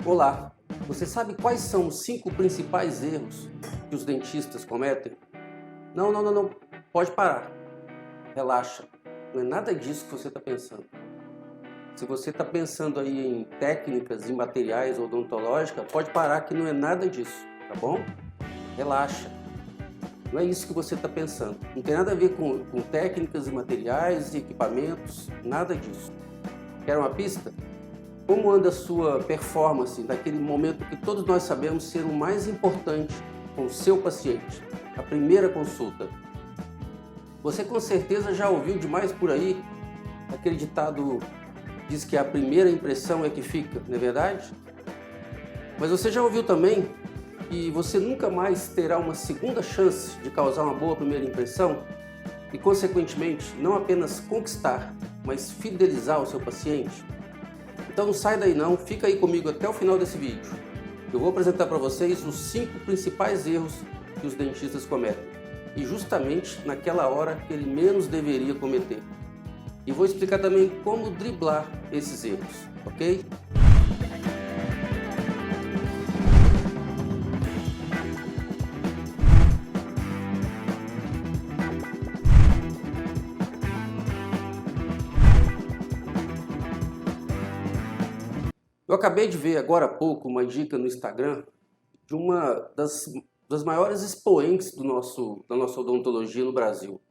Olá, você sabe quais são os 5 principais erros que os dentistas cometem? Não, pode parar, relaxa, não é nada disso que você está pensando. Se você está pensando aí em técnicas, em materiais odontológicos, pode parar que não é nada disso, tá bom? Relaxa, não é isso que você está pensando. Não tem nada a ver com técnicas e materiais e equipamentos, nada disso. Quer uma pista? Como anda a sua performance naquele momento que todos nós sabemos ser o mais importante com o seu paciente, a primeira consulta? Você com certeza já ouviu demais por aí, aquele ditado diz que a primeira impressão é que fica, não é verdade? Mas você já ouviu também que você nunca mais terá uma segunda chance de causar uma boa primeira impressão e, consequentemente, não apenas conquistar, mas fidelizar o seu paciente? Então não sai daí não, fica aí comigo até o final desse vídeo. Eu vou apresentar para vocês os 5 principais erros que os dentistas cometem. E justamente naquela hora que ele menos deveria cometer. E vou explicar também como driblar esses erros, ok? Eu acabei de ver agora há pouco uma dica no Instagram de uma das maiores expoentes da nossa odontologia no Brasil.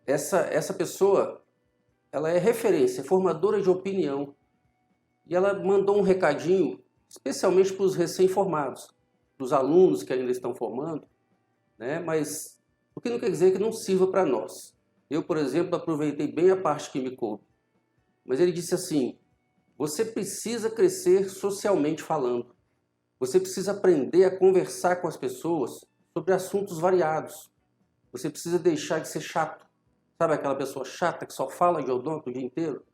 Essa pessoa, ela é referência, é formadora de opinião. E ela mandou um recadinho especialmente para os recém-formados, para os alunos que ainda estão formando, né? Mas o que não quer dizer que não sirva para nós. Eu, por exemplo, aproveitei bem a parte que me coube. Mas ele disse assim: você precisa crescer socialmente falando. Você precisa aprender a conversar com as pessoas sobre assuntos variados. Você precisa deixar de ser chato. Sabe aquela pessoa chata que só fala de odonto o dia inteiro?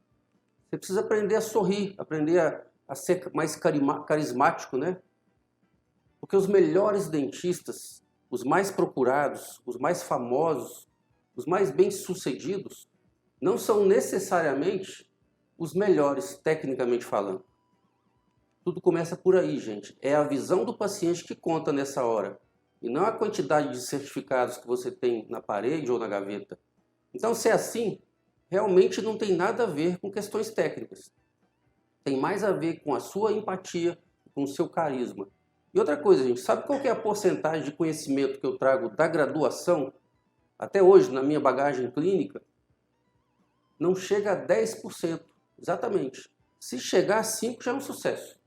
Você precisa aprender a sorrir, aprender a ser mais carismático, né? Porque os melhores dentistas, os mais procurados, os mais famosos, os mais bem-sucedidos, não são necessariamente os melhores tecnicamente falando. Tudo começa por aí, gente. É a visão do paciente que conta nessa hora. E não a quantidade de certificados que você tem na parede ou na gaveta. Então, se é assim, realmente não tem nada a ver com questões técnicas. Tem mais a ver com a sua empatia, com o seu carisma. E outra coisa, gente, sabe qual que é a porcentagem de conhecimento que eu trago da graduação? Até hoje, na minha bagagem clínica, não chega a 10%. Exatamente. Se chegar a 5%, já é um sucesso.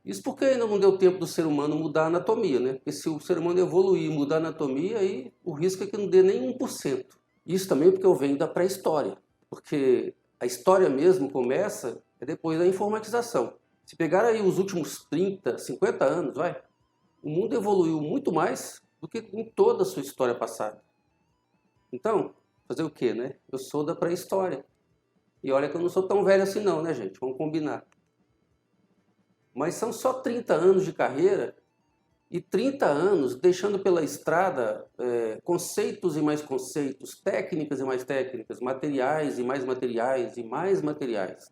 Isso porque ainda não deu tempo do ser humano mudar a anatomia, né? Porque se o ser humano evoluir e mudar a anatomia, aí o risco é que não dê nem 1%. Isso também porque eu venho da pré-história. Porque a história mesmo começa depois da informatização. Se pegar aí os últimos 30, 50 anos, o mundo evoluiu muito mais do que em toda a sua história passada. Então, fazer o quê, né? Eu sou da pré-história. E olha que eu não sou tão velho assim não, né, gente? Vamos combinar. Mas são só 30 anos de carreira e 30 anos deixando pela estrada conceitos e mais conceitos, técnicas e mais técnicas, materiais e mais materiais e mais materiais.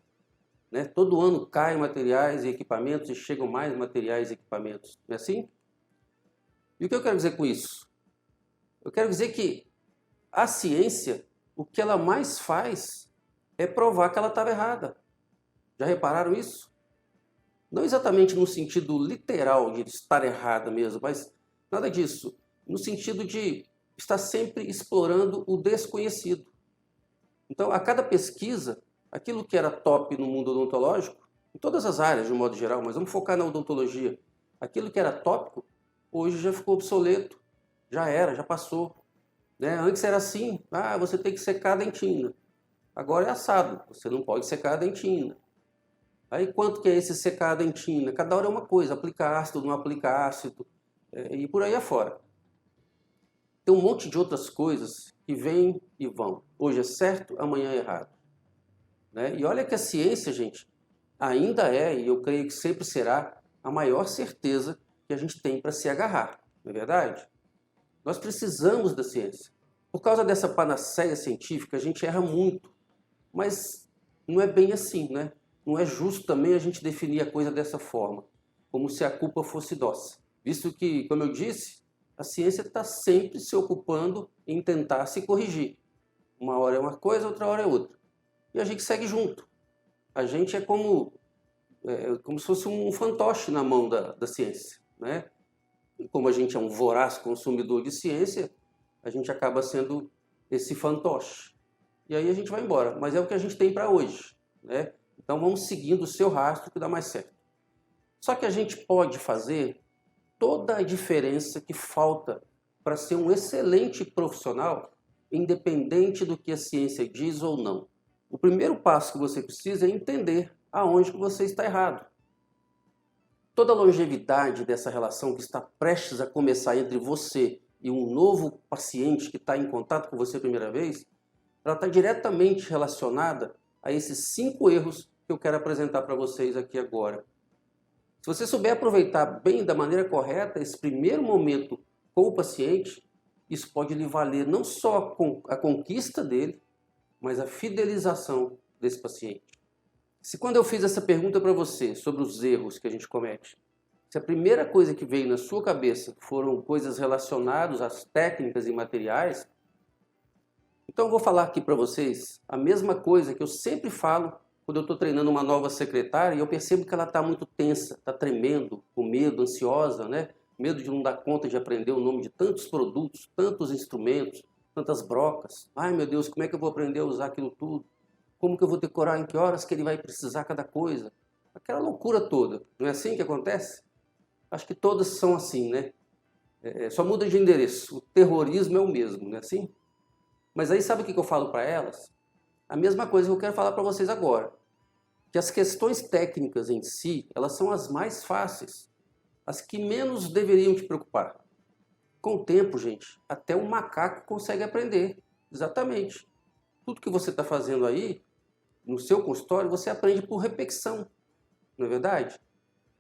Né? Todo ano caem materiais e equipamentos e chegam mais materiais e equipamentos. Não é assim? E o que eu quero dizer com isso? Eu quero dizer que a ciência, o que ela mais faz é provar que ela estava errada. Já repararam isso? Não exatamente no sentido literal de estar errada mesmo, mas nada disso. No sentido de estar sempre explorando o desconhecido. Então, a cada pesquisa, aquilo que era top no mundo odontológico, em todas as áreas de um modo geral, mas vamos focar na odontologia, aquilo que era tópico, hoje já ficou obsoleto, já era, já passou. Né? Antes era assim, você tem que secar a dentina. Agora é assado, você não pode secar a dentina. Aí quanto que é esse secar a dentina? Cada hora é uma coisa, aplica ácido, não aplica ácido, e por aí afora. Tem um monte de outras coisas que vêm e vão. Hoje é certo, amanhã é errado. Né? E olha que a ciência, gente, ainda é, e eu creio que sempre será, a maior certeza que a gente tem para se agarrar, não é verdade? Nós precisamos da ciência. Por causa dessa panaceia científica, a gente erra muito. Mas não é bem assim, né? não é justo também a gente definir a coisa dessa forma, como se a culpa fosse nossa. Visto que, como eu disse, a ciência está sempre se ocupando em tentar se corrigir. Uma hora é uma coisa, outra hora é outra. E a gente segue junto. A gente é como se fosse um fantoche na mão da ciência, né? E como a gente é um voraz consumidor de ciência, a gente acaba sendo esse fantoche. E aí a gente vai embora. Mas é o que a gente tem para hoje, né? Então vamos seguindo o seu rastro que dá mais certo. Só que a gente pode fazer toda a diferença que falta para ser um excelente profissional, independente do que a ciência diz ou não. O primeiro passo que você precisa é entender aonde que você está errado. Toda a longevidade dessa relação que está prestes a começar entre você e um novo paciente que está em contato com você a primeira vez, ela está diretamente relacionada a esses 5 erros que eu quero apresentar para vocês aqui agora. Se você souber aproveitar bem, da maneira correta, esse primeiro momento com o paciente, isso pode lhe valer não só a conquista dele, mas a fidelização desse paciente. Se quando eu fiz essa pergunta para você sobre os erros que a gente comete, se a primeira coisa que veio na sua cabeça foram coisas relacionadas às técnicas e materiais, então eu vou falar aqui para vocês a mesma coisa que eu sempre falo quando eu estou treinando uma nova secretária e eu percebo que ela está muito tensa, está tremendo, com medo, ansiosa, né? Medo de não dar conta de aprender o nome de tantos produtos, tantos instrumentos, tantas brocas. Ai meu Deus, como é que eu vou aprender a usar aquilo tudo? Como que eu vou decorar em que horas que ele vai precisar cada coisa? Aquela loucura toda. Não é assim que acontece? Acho que todas são assim, né? Só muda de endereço. O terrorismo é o mesmo, não é assim? Mas aí sabe o que eu falo para elas? A mesma coisa que eu quero falar para vocês agora. Que as questões técnicas em si, elas são as mais fáceis. As que menos deveriam te preocupar. Com o tempo, gente, até um macaco consegue aprender. Exatamente. Tudo que você está fazendo aí, no seu consultório, você aprende por repetição. Não é verdade?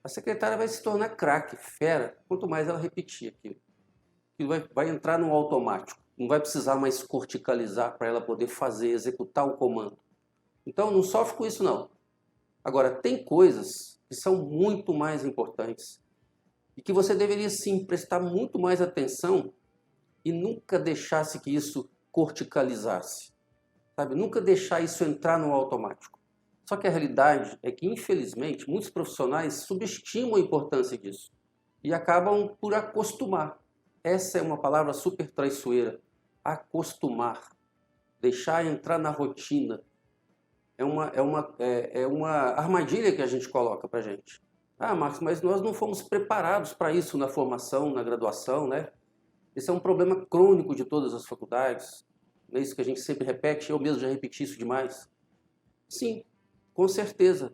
A secretária vai se tornar craque, fera, quanto mais ela repetir aquilo. Aquilo vai entrar no automático. Não vai precisar mais corticalizar para ela poder fazer, executar o comando. Então, não sofre com isso, não. Agora, tem coisas que são muito mais importantes e que você deveria, sim, prestar muito mais atenção e nunca deixasse que isso corticalizasse. Sabe? Nunca deixar isso entrar no automático. Só que a realidade é que, infelizmente, muitos profissionais subestimam a importância disso e acabam por acostumar. Essa é uma palavra super traiçoeira. Acostumar. Deixar entrar na rotina. É uma armadilha que a gente coloca para a gente. Ah, Marcos, mas nós não fomos preparados para isso na formação, na graduação, né? Esse é um problema crônico de todas as faculdades. Não é isso que a gente sempre repete, eu mesmo já repeti isso demais. Sim, com certeza.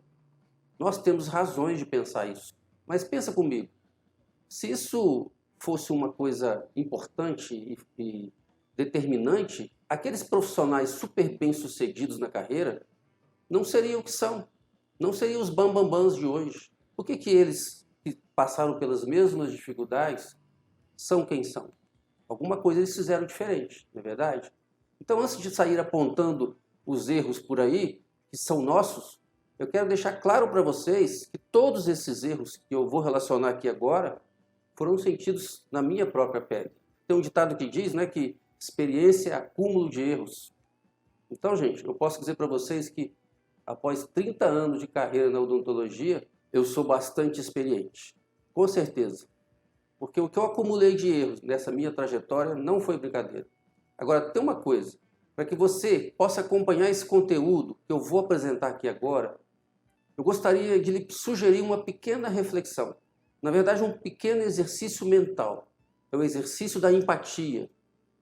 Nós temos razões de pensar isso. Mas pensa comigo, se isso fosse uma coisa importante e determinante, aqueles profissionais super bem-sucedidos na carreira não seriam o que são. Não seriam os bambambãs de hoje. Por que eles que passaram pelas mesmas dificuldades são quem são? Alguma coisa eles fizeram diferente, não é verdade? Então, antes de sair apontando os erros por aí, que são nossos, eu quero deixar claro para vocês que todos esses erros que eu vou relacionar aqui agora foram sentidos na minha própria pele. Tem um ditado que diz, né, que experiência é acúmulo de erros. Então, gente, eu posso dizer para vocês que após 30 anos de carreira na odontologia, eu sou bastante experiente. Com certeza. Porque o que eu acumulei de erros nessa minha trajetória não foi brincadeira. Agora, tem uma coisa. Para que você possa acompanhar esse conteúdo que eu vou apresentar aqui agora, eu gostaria de lhe sugerir uma pequena reflexão. Na verdade, um pequeno exercício mental. É o exercício da empatia.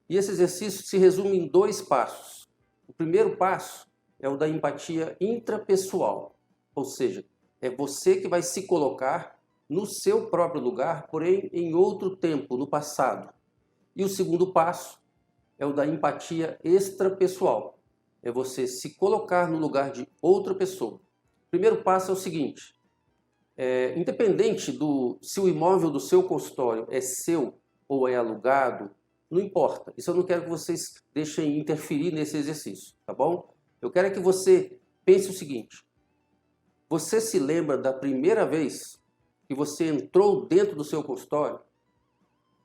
E esse exercício se resume em 2 passos. O primeiro passo é o da empatia intrapessoal. Ou seja, é você que vai se colocar no seu próprio lugar, porém em outro tempo, no passado. E o segundo passo é o da empatia extrapessoal. É você se colocar no lugar de outra pessoa. O primeiro passo é o seguinte: independente se o imóvel do seu consultório é seu ou é alugado, não importa. Isso eu não quero que vocês deixem interferir nesse exercício, tá bom? Eu quero que você pense o seguinte: Você se lembra da primeira vez que você entrou dentro do seu consultório?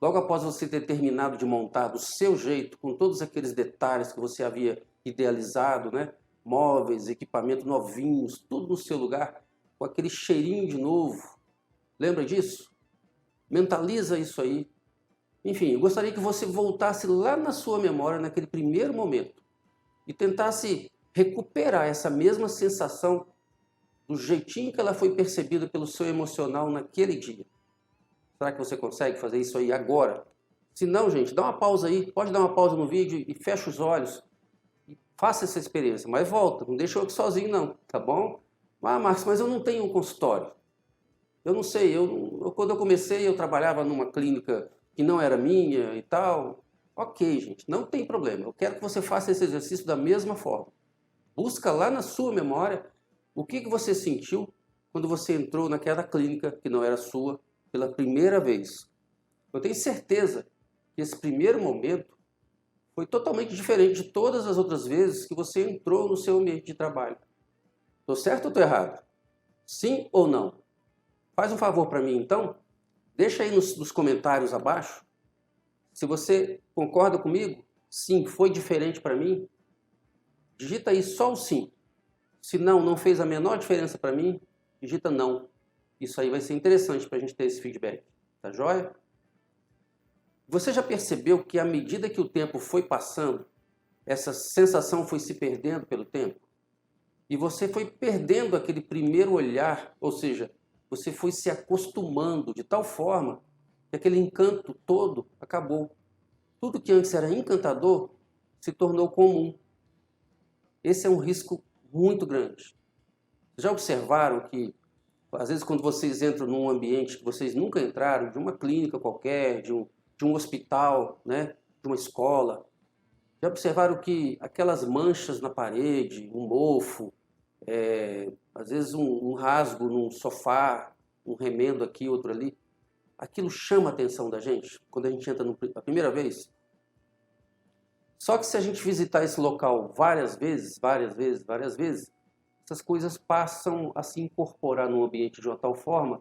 Logo após você ter terminado de montar do seu jeito, com todos aqueles detalhes que você havia idealizado, né? Móveis, equipamentos novinhos, tudo no seu lugar, com aquele cheirinho de novo. Lembra disso? Mentaliza isso aí. Enfim, eu gostaria que você voltasse lá na sua memória, naquele primeiro momento, e tentasse recuperar essa mesma sensação do jeitinho que ela foi percebida pelo seu emocional naquele dia. Será que você consegue fazer isso aí agora? Se não, gente, dá uma pausa aí, pode dar uma pausa no vídeo e fecha os olhos e faça essa experiência. Mas volta, não deixa eu aqui sozinho não, tá bom? Ah, Marcos, mas eu não tenho um consultório. Eu não sei, quando eu comecei eu trabalhava numa clínica que não era minha e tal. Ok, gente, não tem problema. Eu quero que você faça esse exercício da mesma forma. Busca lá na sua memória o que você sentiu quando você entrou naquela clínica que não era sua pela primeira vez. Eu tenho certeza que esse primeiro momento foi totalmente diferente de todas as outras vezes que você entrou no seu ambiente de trabalho. Estou certo ou estou errado? Sim ou não? Faz um favor para mim então, deixa aí nos comentários abaixo. Se você concorda comigo, sim, foi diferente para mim, digita aí só o sim. Se não, não fez a menor diferença para mim, digita não. Isso aí vai ser interessante para a gente ter esse feedback. Tá joia? Você já percebeu que à medida que o tempo foi passando, essa sensação foi se perdendo pelo tempo? E você foi perdendo aquele primeiro olhar, ou seja, você foi se acostumando de tal forma que aquele encanto todo acabou. Tudo que antes era encantador se tornou comum. Esse é um risco muito grande. Já observaram que, às vezes, quando vocês entram num ambiente que vocês nunca entraram, de uma clínica qualquer, de um hospital, né, de uma escola, já observaram que aquelas manchas na parede, um mofo, às vezes um rasgo num sofá, um remendo aqui, outro ali, aquilo chama a atenção da gente quando a gente entra a primeira vez? Só que se a gente visitar esse local várias vezes, essas coisas passam a se incorporar no ambiente de uma tal forma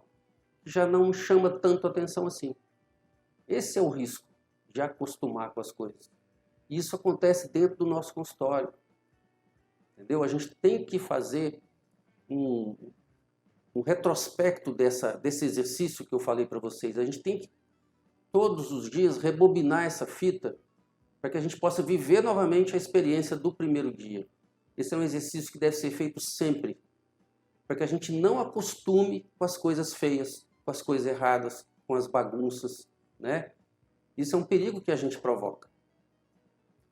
que já não chama tanto atenção assim. Esse é o risco de acostumar com as coisas. E isso acontece dentro do nosso consultório. Entendeu? A gente tem que fazer um retrospecto desse exercício que eu falei para vocês. A gente tem que, todos os dias, rebobinar essa fita para que a gente possa viver novamente a experiência do primeiro dia. Esse é um exercício que deve ser feito sempre, para que a gente não acostume com as coisas feias, com as coisas erradas, com as bagunças, né? Isso é um perigo que a gente provoca.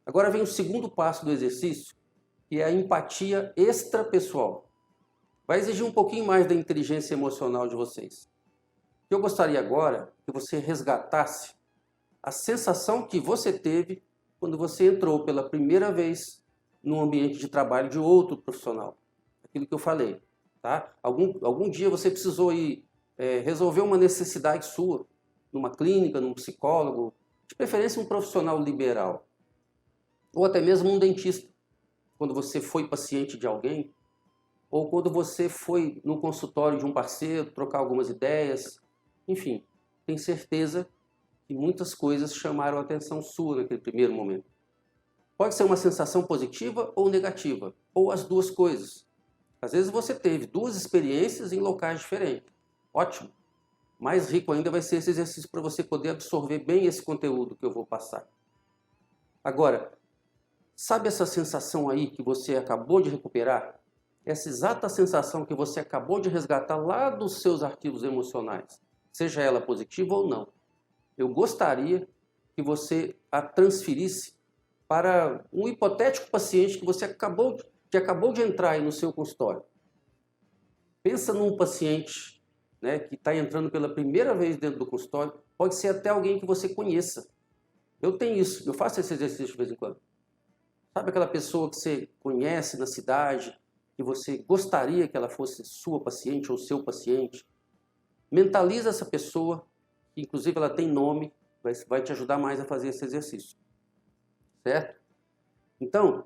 Agora vem o segundo passo do exercício, que é a empatia extrapessoal. Vai exigir um pouquinho mais da inteligência emocional de vocês. Eu gostaria agora que você resgatasse a sensação que você teve quando você entrou pela primeira vez no ambiente de trabalho de outro profissional. Aquilo que eu falei. Tá? Algum dia você precisou ir resolver uma necessidade sua, numa clínica, num psicólogo, de preferência um profissional liberal. Ou até mesmo um dentista, quando você foi paciente de alguém, ou quando você foi no consultório de um parceiro, trocar algumas ideias. Enfim, tenho certeza que muitas coisas chamaram a atenção sua naquele primeiro momento. Pode ser uma sensação positiva ou negativa, ou as duas coisas. Às vezes você teve duas experiências em locais diferentes. Ótimo. Mais rico ainda vai ser esse exercício para você poder absorver bem esse conteúdo que eu vou passar. Agora, sabe essa sensação aí que você acabou de recuperar? Essa exata sensação que você acabou de resgatar lá dos seus arquivos emocionais, seja ela positiva ou não. Eu gostaria que você a transferisse para um hipotético paciente que você acabou de entrar aí no seu consultório. Pensa num paciente, né, que está entrando pela primeira vez dentro do consultório, pode ser até alguém que você conheça. Eu tenho isso, eu faço esse exercício de vez em quando. Sabe aquela pessoa que você conhece na cidade, que você gostaria que ela fosse sua paciente ou seu paciente? Mentaliza essa pessoa, que inclusive ela tem nome, vai te ajudar mais a fazer esse exercício. Certo? Então,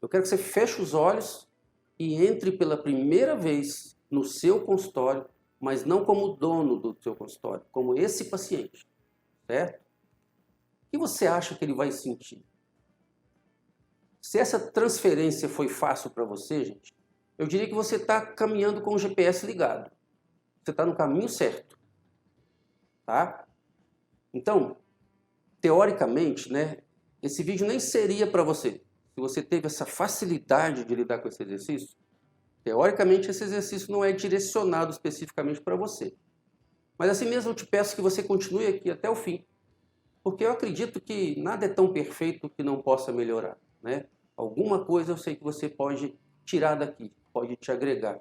eu quero que você feche os olhos e entre pela primeira vez no seu consultório, mas não como dono do seu consultório, como esse paciente, certo? O que você acha que ele vai sentir? Se essa transferência foi fácil para você, gente, eu diria que você está caminhando com o GPS ligado. Você está no caminho certo, tá? Então, teoricamente, né, esse vídeo nem seria para você. Se você teve essa facilidade de lidar com esse exercício, teoricamente esse exercício não é direcionado especificamente para você. Mas assim mesmo eu te peço que você continue aqui até o fim, porque eu acredito que nada é tão perfeito que não possa melhorar, né? Alguma coisa eu sei que você pode tirar daqui, pode te agregar.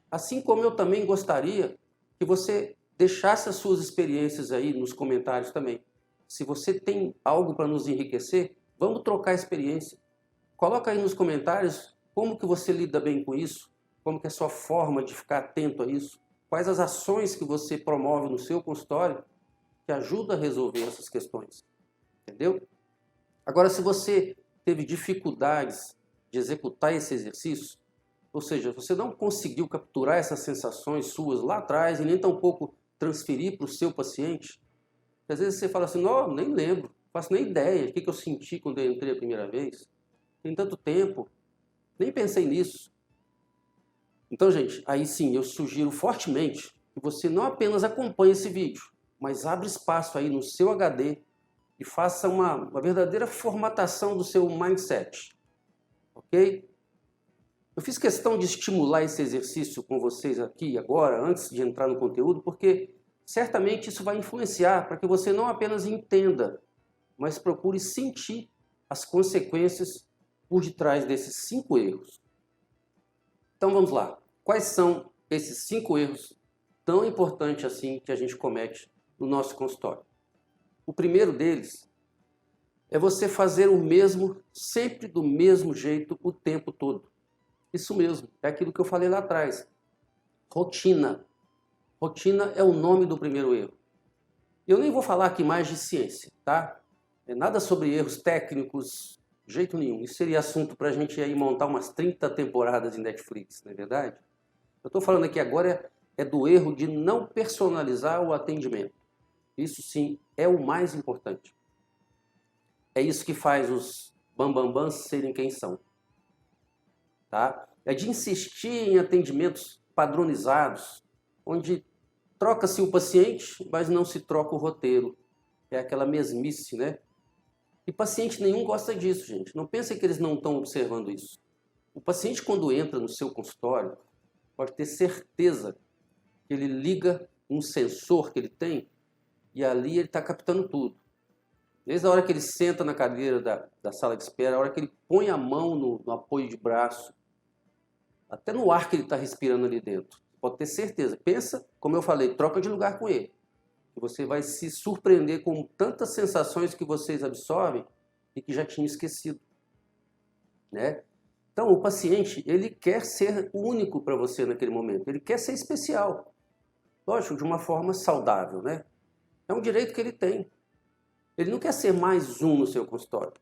Assim como eu também gostaria que você deixasse as suas experiências aí nos comentários também. Se você tem algo para nos enriquecer, vamos trocar experiência. Coloca aí nos comentários como que você lida bem com isso, como que é a sua forma de ficar atento a isso, quais as ações que você promove no seu consultório que ajuda a resolver essas questões, entendeu? Agora, se você teve dificuldades de executar esse exercício, ou seja, você não conseguiu capturar essas sensações suas lá atrás e nem tampouco transferir para o seu paciente, às vezes você fala assim, não, nem lembro, não faço nem ideia do que eu senti quando eu entrei a primeira vez, tem tanto tempo, nem pensei nisso. Então, gente, aí sim, eu sugiro fortemente que você não apenas acompanhe esse vídeo, mas abra espaço aí no seu HD e faça uma verdadeira formatação do seu mindset, ok? Eu fiz questão de estimular esse exercício com vocês aqui agora, antes de entrar no conteúdo, porque certamente isso vai influenciar para que você não apenas entenda, mas procure sentir as consequências por detrás desses 5 erros. Então vamos lá. Quais são esses 5 erros tão importantes assim que a gente comete no nosso consultório? O primeiro deles é você fazer o mesmo, sempre do mesmo jeito, o tempo todo. Isso mesmo, é aquilo que eu falei lá atrás. Rotina. Rotina é o nome do primeiro erro. Eu nem vou falar aqui mais de ciência, tá? É nada sobre erros técnicos, de jeito nenhum. Isso seria assunto para a gente aí montar umas 30 temporadas em Netflix, não é verdade? Eu estou falando aqui agora é do erro de não personalizar o atendimento. Isso sim é o mais importante. É isso que faz os bambambãs serem quem são. Tá? É de insistir em atendimentos padronizados, onde troca-se o paciente, mas não se troca o roteiro. É aquela mesmice, né? E paciente nenhum gosta disso, gente. Não pensem que eles não estão observando isso. O paciente, quando entra no seu consultório, pode ter certeza que ele liga um sensor que ele tem e ali ele está captando tudo. Desde a hora que ele senta na cadeira da sala de espera, a hora que ele põe a mão no apoio de braço, até no ar que ele está respirando ali dentro. Pode ter certeza. Pensa, como eu falei, troca de lugar com ele. Que você vai se surpreender com tantas sensações que vocês absorvem e que já tinham esquecido. Né? Então, o paciente, ele quer ser único para você naquele momento. Ele quer ser especial. Lógico, de uma forma saudável, né? É um direito que ele tem. Ele não quer ser mais um no seu consultório.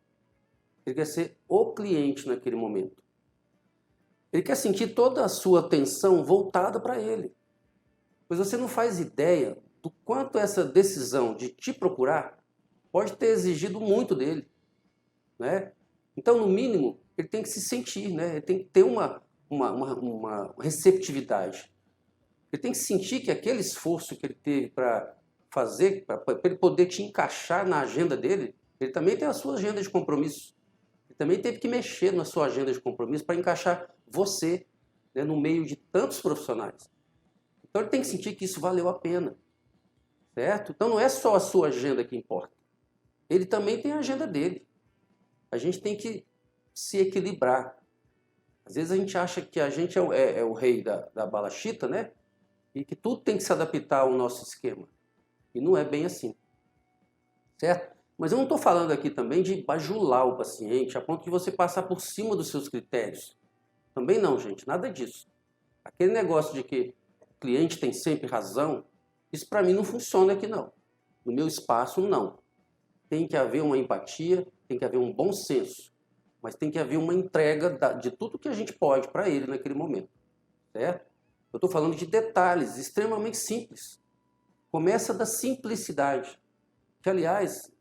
Ele quer ser o cliente naquele momento. Ele quer sentir toda a sua atenção voltada para ele. Pois você não faz ideia do quanto essa decisão de te procurar pode ter exigido muito dele. Né? Então, no mínimo, ele tem que se sentir, né? Ele tem que ter uma receptividade. Ele tem que sentir que aquele esforço que ele teve para fazer, para ele poder te encaixar na agenda dele, ele também tem a sua agenda de compromisso. Ele também teve que mexer na sua agenda de compromisso para encaixar você, né, no meio de tantos profissionais. Então ele tem que sentir que isso valeu a pena. Certo? Então não é só a sua agenda que importa. Ele também tem a agenda dele. A gente tem que se equilibrar. Às vezes a gente acha que a gente é o rei da balachita, né? E que tudo tem que se adaptar ao nosso esquema. E não é bem assim. Certo? Mas eu não estou falando aqui também de bajular o paciente a ponto de você passar por cima dos seus critérios. Também não, gente. Nada disso. Aquele negócio de que o cliente tem sempre razão, isso para mim não funciona aqui não. No meu espaço, não. Tem que haver uma empatia, tem que haver um bom senso. mas tem que haver uma entrega de tudo que a gente pode para ele naquele momento, certo? Eu estou falando de detalhes extremamente simples. Começa da simplicidade, que, aliás,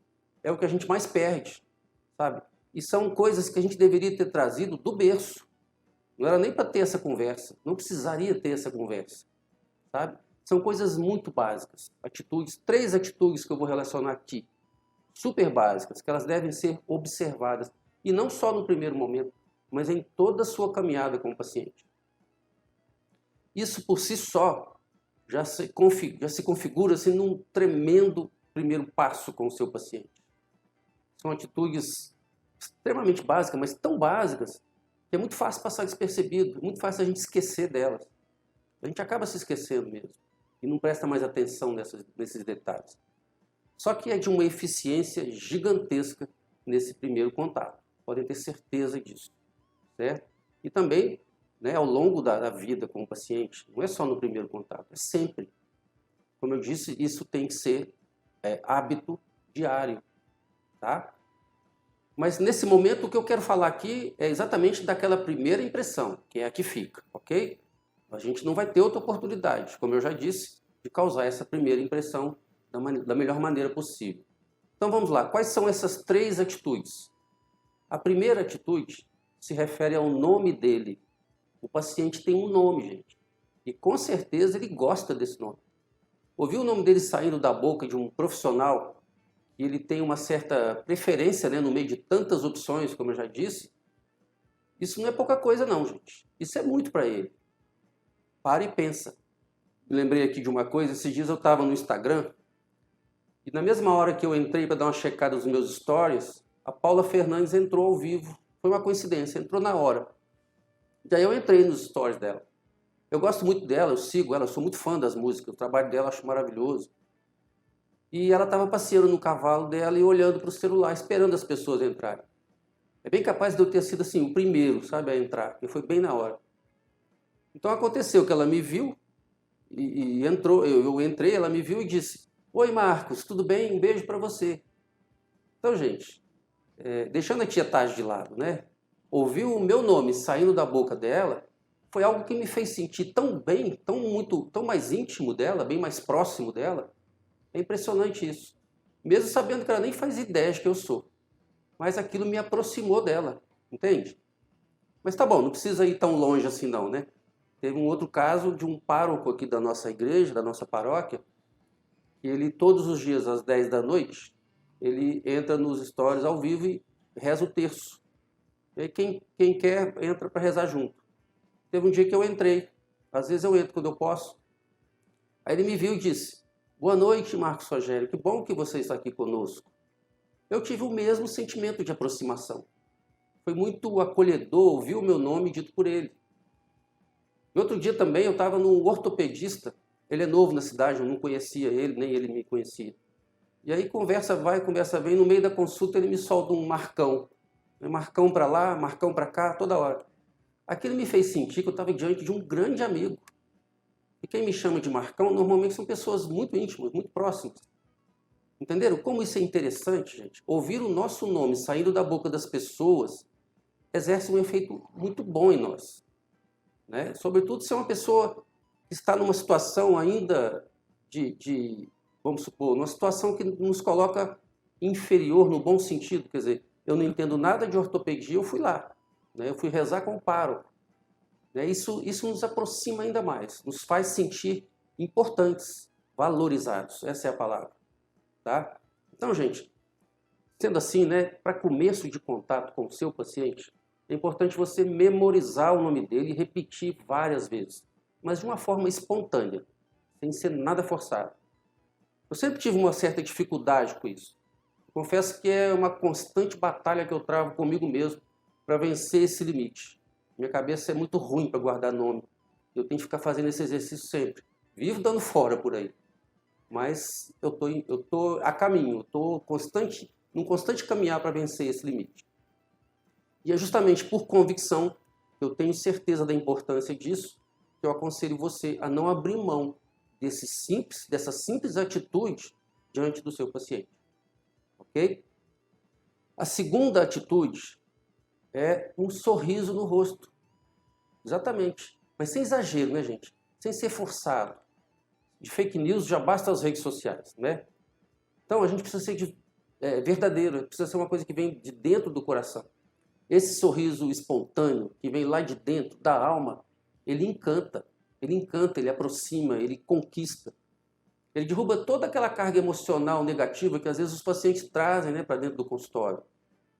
é o que a gente mais perde, sabe? E são coisas que a gente deveria ter trazido do berço. Não era nem para ter essa conversa, não precisaria ter essa conversa, sabe? São coisas muito básicas, atitudes, 3 atitudes que eu vou relacionar aqui, super básicas, que elas devem ser observadas, e não só no primeiro momento, mas em toda a sua caminhada com o paciente. Isso por si só já se configura assim, num tremendo primeiro passo com o seu paciente. São atitudes extremamente básicas, mas tão básicas que é muito fácil passar despercebido, muito fácil a gente esquecer delas. A gente acaba se esquecendo mesmo e não presta mais atenção nesses detalhes. Só que é de uma eficiência gigantesca nesse primeiro contato. Podem ter certeza disso, certo? E também, né, ao longo da vida com o paciente, não é só no primeiro contato, é sempre. Como eu disse, isso tem que ser hábito diário, tá? Mas nesse momento o que eu quero falar aqui é exatamente daquela primeira impressão, que é a que fica, ok? A gente não vai ter outra oportunidade, como eu já disse, de causar essa primeira impressão da melhor maneira possível. Então vamos lá, quais são essas 3 atitudes? A primeira atitude se refere ao nome dele. O paciente tem um nome, gente, e com certeza ele gosta desse nome. Ouvir o nome dele saindo da boca de um profissional e ele tem uma certa preferência, né, no meio de tantas opções, como eu já disse, isso não é pouca coisa não, gente. Isso é muito para ele. Para e pensa. Me lembrei aqui de uma coisa, esses dias eu estava no Instagram e na mesma hora que eu entrei para dar uma checada nos meus stories, a Paula Fernandes entrou ao vivo. Foi uma coincidência, entrou na hora. Daí eu entrei nos stories dela. Eu gosto muito dela, eu sigo ela, eu sou muito fã das músicas, o trabalho dela eu acho maravilhoso. E ela estava passeando no cavalo dela e olhando para o celular, esperando as pessoas entrarem. É bem capaz de eu ter sido assim, o primeiro, sabe, a entrar, porque foi bem na hora. Então aconteceu que ela me viu e entrou, eu entrei, ela me viu e disse: "Oi Marcos, tudo bem? Um beijo para você." Então, gente, deixando a tietagem de lado, né? Ouvir o meu nome saindo da boca dela foi algo que me fez sentir tão bem, tão mais íntimo dela, bem mais próximo dela. É impressionante isso. Mesmo sabendo que ela nem faz ideia de que eu sou. Mas aquilo me aproximou dela, entende? Mas tá bom, não precisa ir tão longe assim não, né? Teve um outro caso de um pároco aqui da nossa igreja, da nossa paróquia, que ele todos os dias às 10 da noite, ele entra nos stories ao vivo e reza o terço. E aí quem quer entra para rezar junto. Teve um dia que eu entrei, às vezes eu entro quando eu posso. Aí ele me viu e disse: "Boa noite, Marcos Rogério, que bom que você está aqui conosco." Eu tive o mesmo sentimento de aproximação. Foi muito acolhedor ouvir o meu nome dito por ele. E outro dia também eu estava num ortopedista, ele é novo na cidade, eu não conhecia ele, nem ele me conhecia. E aí conversa vai, conversa vem, no meio da consulta ele me solta um Marcão. Marcão para lá, Marcão para cá, toda hora. Aquilo me fez sentir que eu estava diante de um grande amigo. E quem me chama de Marcão normalmente são pessoas muito íntimas, muito próximas. Entenderam como isso é interessante, gente? Ouvir o nosso nome saindo da boca das pessoas exerce um efeito muito bom em nós, né? Sobretudo se é uma pessoa que está numa situação ainda vamos supor, numa situação que nos coloca inferior no bom sentido, quer dizer, eu não entendo nada de ortopedia, eu fui lá, né? Eu fui rezar com o pároco. Né? Isso nos aproxima ainda mais, nos faz sentir importantes, valorizados, essa é a palavra. Tá? Então, gente, sendo assim, né, para começo de contato com o seu paciente, é importante você memorizar o nome dele e repetir várias vezes, mas de uma forma espontânea, sem ser nada forçado. Eu sempre tive uma certa dificuldade com isso. Confesso que é uma constante batalha que eu travo comigo mesmo para vencer esse limite. Minha cabeça é muito ruim para guardar nome. Eu tenho que ficar fazendo esse exercício sempre. Vivo dando fora por aí. Mas eu tô a caminho, estou num constante caminhar para vencer esse limite. E é justamente por convicção, eu tenho certeza da importância disso, que eu aconselho você a não abrir mão dessa simples atitude diante do seu paciente. Ok? A segunda atitude é um sorriso no rosto. Exatamente. Mas sem exagero, né, gente? Sem ser forçado. De fake news já basta as redes sociais, né? Então a gente precisa ser verdadeiro, precisa ser uma coisa que vem de dentro do coração. Esse sorriso espontâneo, que vem lá de dentro, da alma, ele encanta, ele aproxima, ele conquista. Ele derruba toda aquela carga emocional negativa que às vezes os pacientes trazem, né, para dentro do consultório.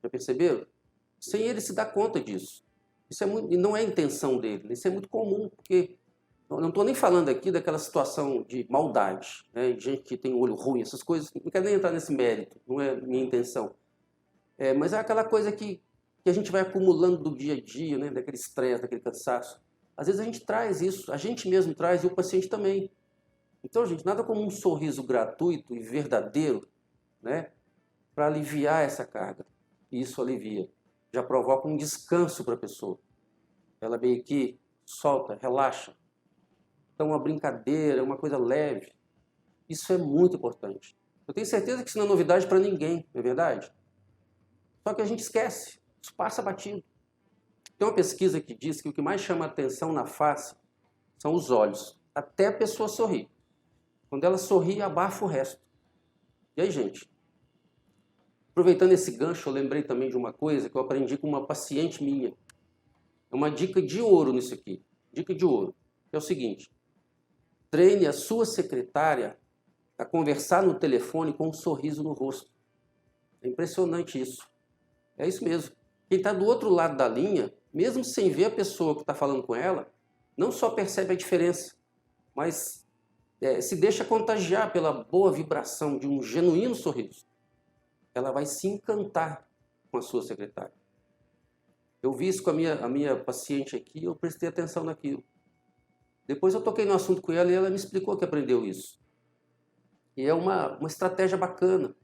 Já perceberam? Sem ele se dar conta disso. Isso é muito, e não é a intenção dele, isso é muito comum, porque não estou nem falando aqui daquela situação de maldade, né, de gente que tem olho ruim, essas coisas, não quero nem entrar nesse mérito, não é minha intenção. Mas é aquela coisa que a gente vai acumulando do dia a dia, né, daquele estresse, daquele cansaço. Às vezes a gente traz isso, a gente mesmo traz e o paciente também. Então, gente, nada como um sorriso gratuito e verdadeiro, né, para aliviar essa carga. E isso alivia. Já provoca um descanso para a pessoa. Ela meio que solta, relaxa. Então, uma brincadeira, uma coisa leve. Isso é muito importante. Eu tenho certeza que isso não é novidade para ninguém, não é verdade? Só que a gente esquece. Isso passa batido. Tem uma pesquisa que diz que o que mais chama a atenção na face são os olhos. Até a pessoa sorrir. Quando ela sorri, abafa o resto. E aí, gente? Aproveitando esse gancho, eu lembrei também de uma coisa que eu aprendi com uma paciente minha. É uma dica de ouro nisso aqui. Dica de ouro. É o seguinte. Treine a sua secretária a conversar no telefone com um sorriso no rosto. É impressionante isso. É isso mesmo. Quem está do outro lado da linha, mesmo sem ver a pessoa que está falando com ela, não só percebe a diferença, mas se deixa contagiar pela boa vibração de um genuíno sorriso. Ela vai se encantar com a sua secretária. Eu vi isso com a minha paciente aqui, eu prestei atenção naquilo. Depois eu toquei no assunto com ela e ela me explicou que aprendeu isso. E é uma estratégia bacana.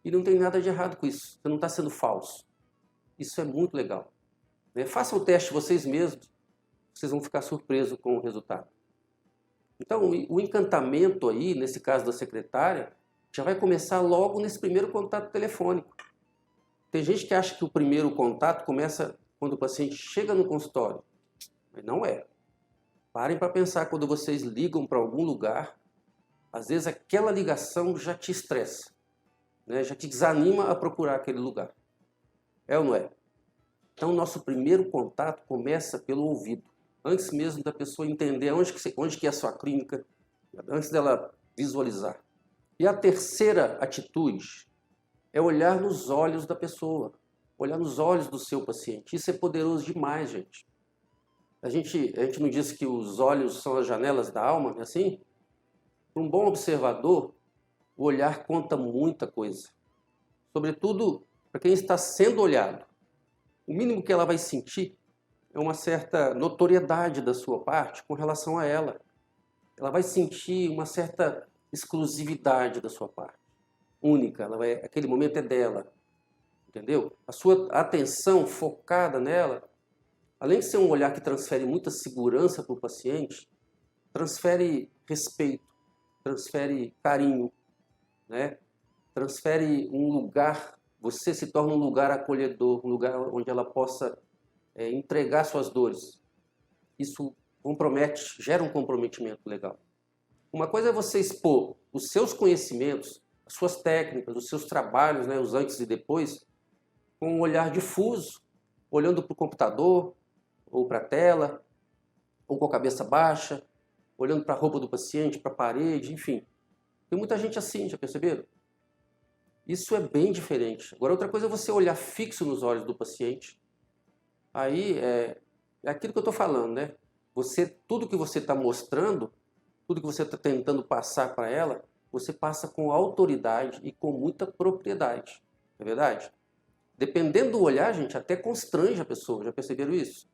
E não tem nada de errado com isso. Você não está sendo falso. Isso é muito legal. Façam o teste vocês mesmos. Vocês vão ficar surpresos com o resultado. Então, o encantamento aí, nesse caso da secretária, já vai começar logo nesse primeiro contato telefônico. Tem gente que acha que o primeiro contato começa quando o paciente chega no consultório. Mas não é. Parem para pensar quando vocês ligam para algum lugar, às vezes aquela ligação já te estressa, né? Já te desanima a procurar aquele lugar. É ou não é? Então, nosso primeiro contato começa pelo ouvido. Antes mesmo da pessoa entender onde que é a sua clínica, antes dela visualizar. E a terceira atitude é olhar nos olhos da pessoa, olhar nos olhos do seu paciente. Isso é poderoso demais, gente. A gente não disse que os olhos são as janelas da alma, não é assim? Para um bom observador, o olhar conta muita coisa. Sobretudo para quem está sendo olhado. O mínimo que ela vai sentir é uma certa notoriedade da sua parte com relação a ela. Ela vai sentir uma certa exclusividade da sua parte. Única, aquele momento é dela. Entendeu? A sua atenção focada nela, além de ser um olhar que transfere muita segurança para o paciente, transfere respeito, transfere carinho, né? Transfere um lugar, você se torna um lugar acolhedor, um lugar onde ela possa entregar suas dores. Isso compromete, gera um comprometimento legal. Uma coisa é você expor os seus conhecimentos, as suas técnicas, os seus trabalhos, né, os antes e depois, com um olhar difuso, olhando para o computador, ou para a tela, ou com a cabeça baixa, olhando para a roupa do paciente, para a parede, enfim. Tem muita gente assim, já perceberam? Isso é bem diferente. Agora, outra coisa é você olhar fixo nos olhos do paciente. Aí é aquilo que eu estou falando, né? Tudo que você está mostrando, tudo que você está tentando passar para ela, você passa com autoridade e com muita propriedade. Não é verdade? Dependendo do olhar, gente, até constrange a pessoa. Já perceberam isso?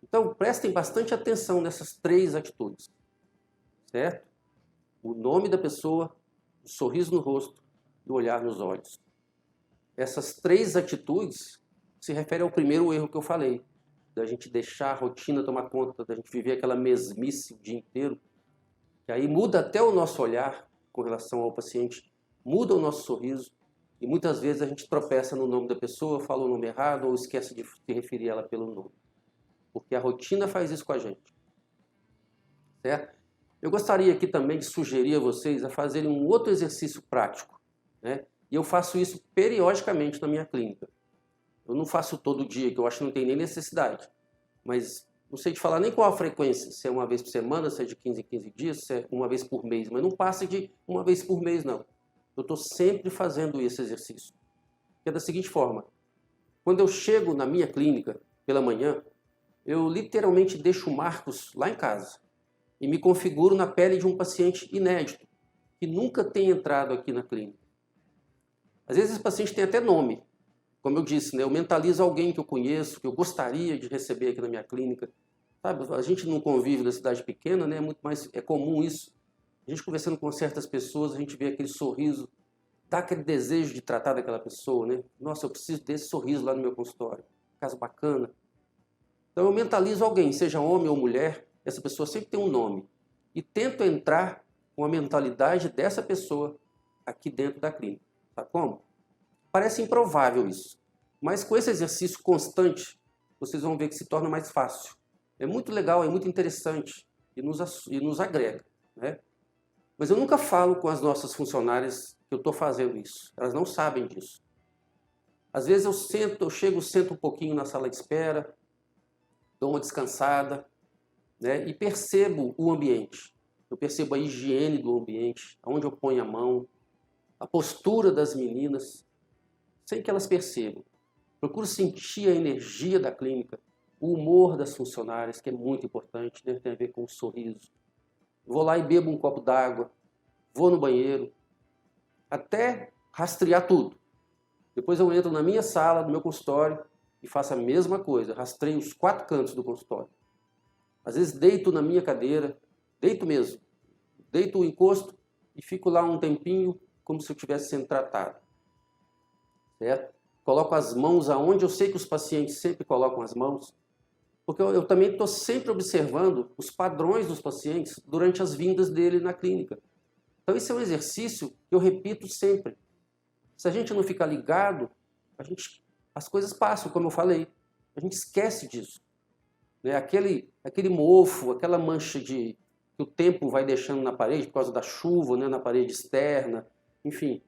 Então, prestem bastante atenção nessas três atitudes. Certo? O nome da pessoa, o sorriso no rosto e o olhar nos olhos. Essas três atitudes se referem ao primeiro erro que eu falei, da gente deixar a rotina tomar conta, da gente viver aquela mesmice o dia inteiro, que aí muda até o nosso olhar com relação ao paciente, muda o nosso sorriso, E muitas vezes a gente tropeça no nome da pessoa, fala o nome errado ou esquece de se referir a ela pelo nome. Porque a rotina faz isso com a gente. Certo? Eu gostaria aqui também de sugerir a vocês a fazerem um outro exercício prático, né? E eu faço isso periodicamente na minha clínica. Eu não faço todo dia, que eu acho que não tem nem necessidade. Mas não sei te falar nem qual a frequência, se é uma vez por semana, se é de 15 em 15 dias, se é uma vez por mês. Mas não passa de uma vez por mês, não. Eu estou sempre fazendo esse exercício. Que é da seguinte forma. Quando eu chego na minha clínica pela manhã, eu literalmente deixo marcos lá em casa. E me configuro na pele de um paciente inédito, que nunca tem entrado aqui na clínica. Às vezes esse paciente tem até nome. Como eu disse, né? Eu mentalizo alguém que eu conheço, que eu gostaria de receber aqui na minha clínica. Sabe, a gente não convive na cidade pequena, né? É comum isso. A gente conversando com certas pessoas, a gente vê aquele sorriso, dá aquele desejo de tratar daquela pessoa, né? Nossa, eu preciso desse sorriso lá no meu consultório. Casa bacana. Então eu mentalizo alguém, seja homem ou mulher, essa pessoa sempre tem um nome. E tento entrar com a mentalidade dessa pessoa aqui dentro da clínica. Sabe como? Parece improvável isso. Mas com esse exercício constante, vocês vão ver que se torna mais fácil. É muito legal, é muito interessante e nos agrega, né? Mas eu nunca falo com as nossas funcionárias que eu estou fazendo isso. Elas não sabem disso. Às vezes eu chego, sento um pouquinho na sala de espera, dou uma descansada, né? E percebo o ambiente. Eu percebo a higiene do ambiente, onde eu ponho a mão, a postura das meninas, sem que elas percebam. Procuro sentir a energia da clínica, o humor das funcionárias, que é muito importante, né? Tem a ver com o sorriso. Vou lá e bebo um copo d'água, vou no banheiro, até rastrear tudo. Depois eu entro na minha sala, no meu consultório, e faço a mesma coisa, rastreio os 4 cantos do consultório. Às vezes deito na minha cadeira, deito mesmo, deito o encosto e fico lá um tempinho como se eu estivesse sendo tratado. Certo? Coloco as mãos aonde eu sei que os pacientes sempre colocam as mãos, porque eu também estou sempre observando os padrões dos pacientes durante as vindas dele na clínica. Então esse é um exercício que eu repito sempre. Se a gente não ficar ligado, as coisas passam, como eu falei. A gente esquece disso. Né? Aquele mofo, aquela mancha que o tempo vai deixando na parede por causa da chuva, né? Na parede externa, enfim.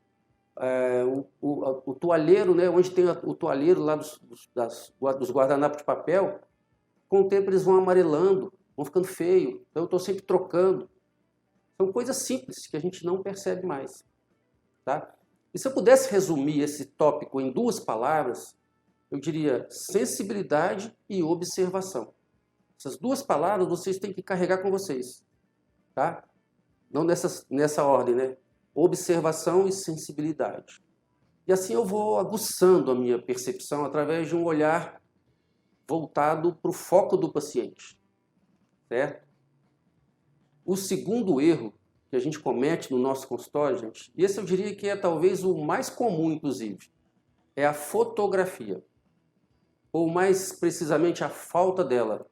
O toalheiro, né? Onde tem o toalheiro lá dos guardanapos de papel, com o tempo eles vão amarelando, vão ficando feios. Então eu estou sempre trocando. São coisas simples que a gente não percebe mais. Tá? E se eu pudesse resumir esse tópico em 2 palavras, eu diria sensibilidade e observação. Essas 2 palavras vocês têm que carregar com vocês. Tá? Não nessa ordem, né? Observação e sensibilidade. E assim eu vou aguçando a minha percepção através de um olhar voltado para o foco do paciente. Certo? O segundo erro que a gente comete no nosso consultório, gente, e esse eu diria que é talvez o mais comum, inclusive, é a fotografia. Ou mais precisamente a falta dela.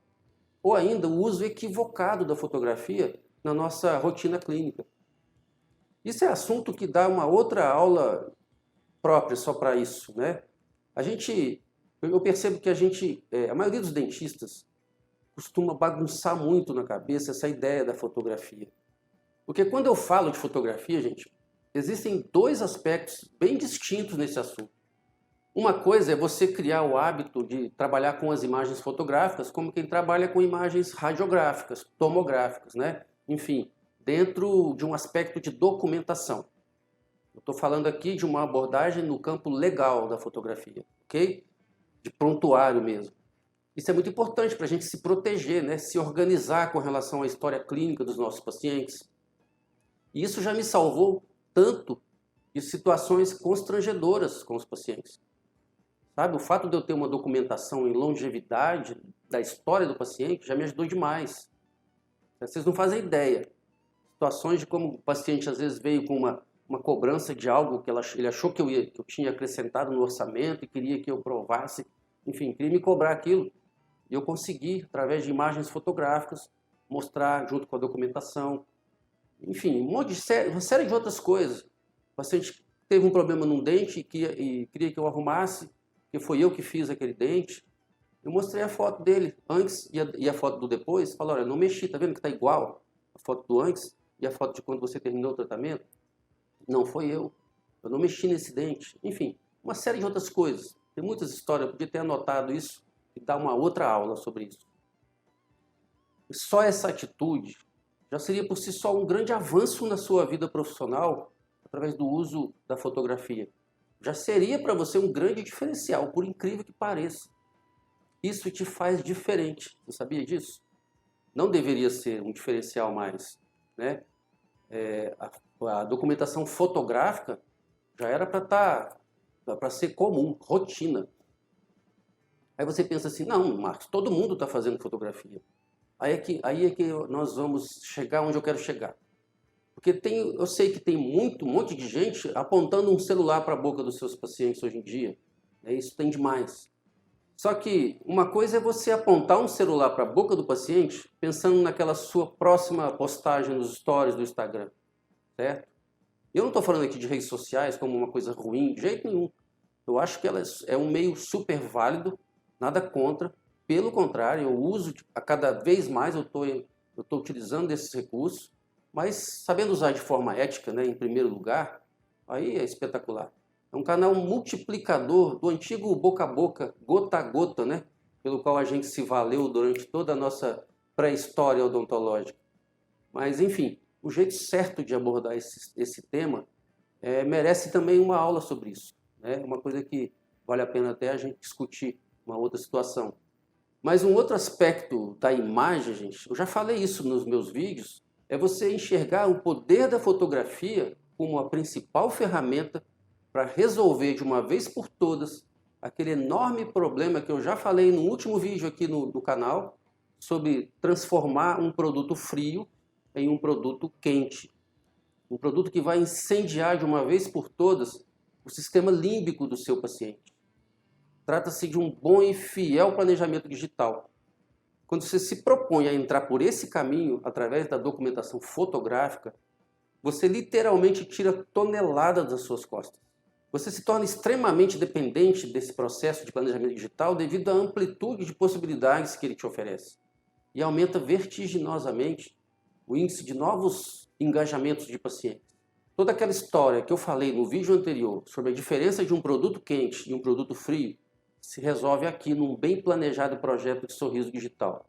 Ou ainda o uso equivocado da fotografia na nossa rotina clínica. Isso é assunto que dá uma outra aula própria só para isso, né? Eu percebo que a maioria dos dentistas costuma bagunçar muito na cabeça essa ideia da fotografia. Porque quando eu falo de fotografia, gente, existem 2 aspectos bem distintos nesse assunto. Uma coisa é você criar o hábito de trabalhar com as imagens fotográficas como quem trabalha com imagens radiográficas, tomográficas, né? Enfim, dentro de um aspecto de documentação. Eu estou falando aqui de uma abordagem no campo legal da fotografia, ok? De prontuário mesmo. Isso é muito importante para a gente se proteger, né? Se organizar com relação à história clínica dos nossos pacientes. E isso já me salvou tanto de situações constrangedoras com os pacientes. Sabe? O fato de eu ter uma documentação em longevidade da história do paciente já me ajudou demais. Vocês não fazem ideia. Situações de como o paciente às vezes veio com uma cobrança de algo que ele achou que eu tinha acrescentado no orçamento e queria que eu provasse. Enfim, queria me cobrar aquilo. E eu consegui, através de imagens fotográficas, mostrar junto com a documentação. Enfim, uma série de outras coisas. O paciente teve um problema num dente e queria que eu arrumasse, porque foi eu que fiz aquele dente. Eu mostrei a foto dele antes e a foto do depois. Falei, olha, não mexi, tá vendo que tá igual a foto do antes e a foto de quando você terminou o tratamento? Não, foi eu. Eu não mexi nesse dente. Enfim, uma série de outras coisas. Tem muitas histórias, eu podia ter anotado isso e dar uma outra aula sobre isso. E só essa atitude já seria por si só um grande avanço na sua vida profissional através do uso da fotografia. Já seria para você um grande diferencial, por incrível que pareça. Isso te faz diferente. Você sabia disso? Não deveria ser um diferencial mais, né? A documentação fotográfica já era para ser comum, rotina. Aí você pensa assim, não, Marcos, todo mundo está fazendo fotografia. Aí é que nós vamos chegar onde eu quero chegar. Porque eu sei que tem um monte de gente apontando um celular para a boca dos seus pacientes hoje em dia. Isso tem demais. Só que uma coisa é você apontar um celular para a boca do paciente pensando naquela sua próxima postagem nos stories do Instagram, certo? Eu não estou falando aqui de redes sociais como uma coisa ruim, de jeito nenhum. Eu acho que ela é um meio super válido, nada contra. Pelo contrário, eu uso, a cada vez mais eu estou utilizando desses recursos, mas sabendo usar de forma ética, né, em primeiro lugar, aí é espetacular. É um canal multiplicador do antigo boca a boca, gota a gota, né? Pelo qual a gente se valeu durante toda a nossa pré-história odontológica. Mas, enfim, o jeito certo de abordar esse tema merece também uma aula sobre isso. Né? Uma coisa que vale a pena até a gente discutir, uma outra situação. Mas um outro aspecto da imagem, gente, eu já falei isso nos meus vídeos, é você enxergar o poder da fotografia como a principal ferramenta para resolver de uma vez por todas aquele enorme problema que eu já falei no último vídeo aqui no canal, sobre transformar um produto frio em um produto quente. Um produto que vai incendiar de uma vez por todas o sistema límbico do seu paciente. Trata-se de um bom e fiel planejamento digital. Quando você se propõe a entrar por esse caminho, através da documentação fotográfica, você literalmente tira toneladas das suas costas. Você se torna extremamente dependente desse processo de planejamento digital devido à amplitude de possibilidades que ele te oferece. E aumenta vertiginosamente o índice de novos engajamentos de pacientes. Toda aquela história que eu falei no vídeo anterior sobre a diferença de um produto quente e um produto frio se resolve aqui num bem planejado projeto de sorriso digital.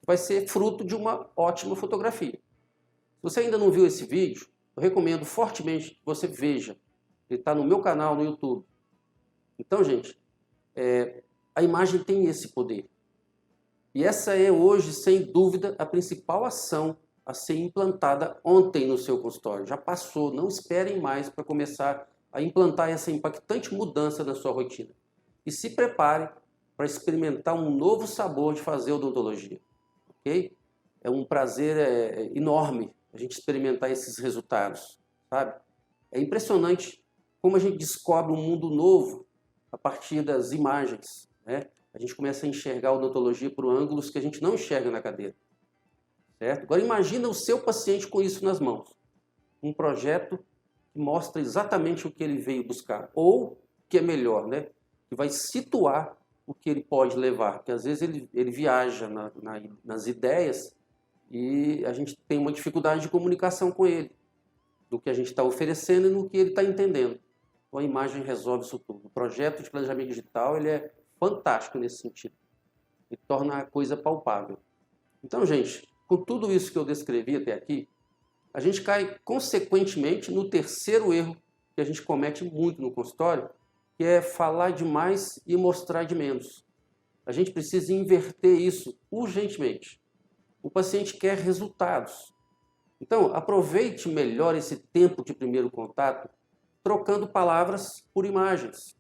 Vai ser fruto de uma ótima fotografia. Se você ainda não viu esse vídeo, eu recomendo fortemente que você veja. Ele está no meu canal no YouTube. Então, gente, a imagem tem esse poder. E essa é hoje, sem dúvida, a principal ação a ser implantada ontem no seu consultório. Já passou, não esperem mais para começar a implantar essa impactante mudança na sua rotina. E se prepare para experimentar um novo sabor de fazer odontologia. Ok? É um prazer enorme a gente experimentar esses resultados, sabe? É impressionante como a gente descobre um mundo novo a partir das imagens, né? A gente começa a enxergar a odontologia por ângulos que a gente não enxerga na cadeira, certo? Agora imagina o seu paciente com isso nas mãos. Um projeto que mostra exatamente o que ele veio buscar, ou, que é melhor, né? Que vai situar o que ele pode levar, porque às vezes ele viaja nas ideias e a gente tem uma dificuldade de comunicação com ele, do que a gente está oferecendo e no que ele está entendendo. Então a imagem resolve isso tudo. O projeto de planejamento digital ele é fantástico nesse sentido. Ele torna a coisa palpável. Então, gente, com tudo isso que eu descrevi até aqui, a gente cai consequentemente no terceiro erro que a gente comete muito no consultório, que é falar demais e mostrar de menos. A gente precisa inverter isso urgentemente. O paciente quer resultados. Então, aproveite melhor esse tempo de primeiro contato, trocando palavras por imagens,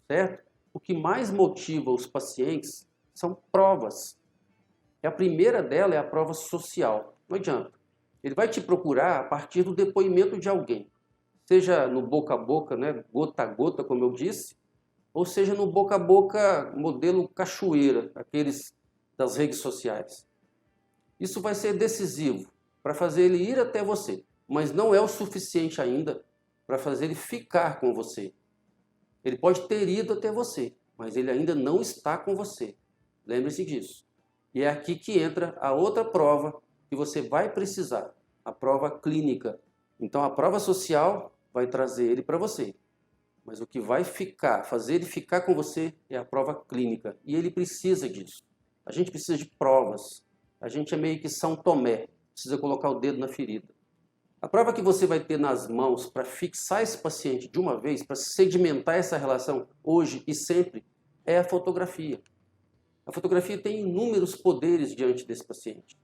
certo? O que mais motiva os pacientes são provas. A primeira dela é a prova social. Não adianta. Ele vai te procurar a partir do depoimento de alguém. Seja no boca a boca, né, gota a gota, como eu disse, ou seja no boca a boca modelo cachoeira, aqueles das redes sociais. Isso vai ser decisivo para fazer ele ir até você, mas não é o suficiente ainda para fazer ele ficar com você. Ele pode ter ido até você, mas ele ainda não está com você. Lembre-se disso. E é aqui que entra a outra prova que você vai precisar, a prova clínica. Então a prova social vai trazer ele para você. Mas o que vai fazer ele ficar com você é a prova clínica. E ele precisa disso. A gente precisa de provas. A gente é meio que São Tomé, precisa colocar o dedo na ferida. A prova que você vai ter nas mãos para fixar esse paciente de uma vez, para sedimentar essa relação hoje e sempre, é a fotografia. A fotografia tem inúmeros poderes diante desse paciente.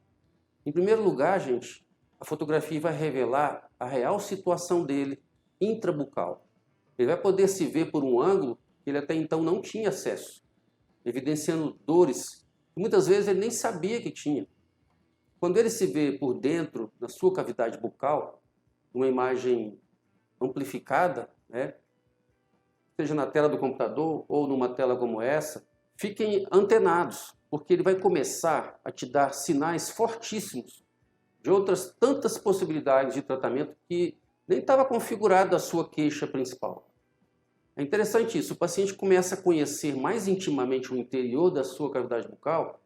Em primeiro lugar, gente, a fotografia vai revelar a real situação dele intrabucal. Ele vai poder se ver por um ângulo que ele até então não tinha acesso, evidenciando dores que muitas vezes ele nem sabia que tinha. Quando ele se vê por dentro, na sua cavidade bucal, numa imagem amplificada, seja na tela do computador ou numa tela como essa, fiquem antenados, porque ele vai começar a te dar sinais fortíssimos de outras tantas possibilidades de tratamento que nem estava configurado a sua queixa principal. É interessante isso, o paciente começa a conhecer mais intimamente o interior da sua cavidade bucal,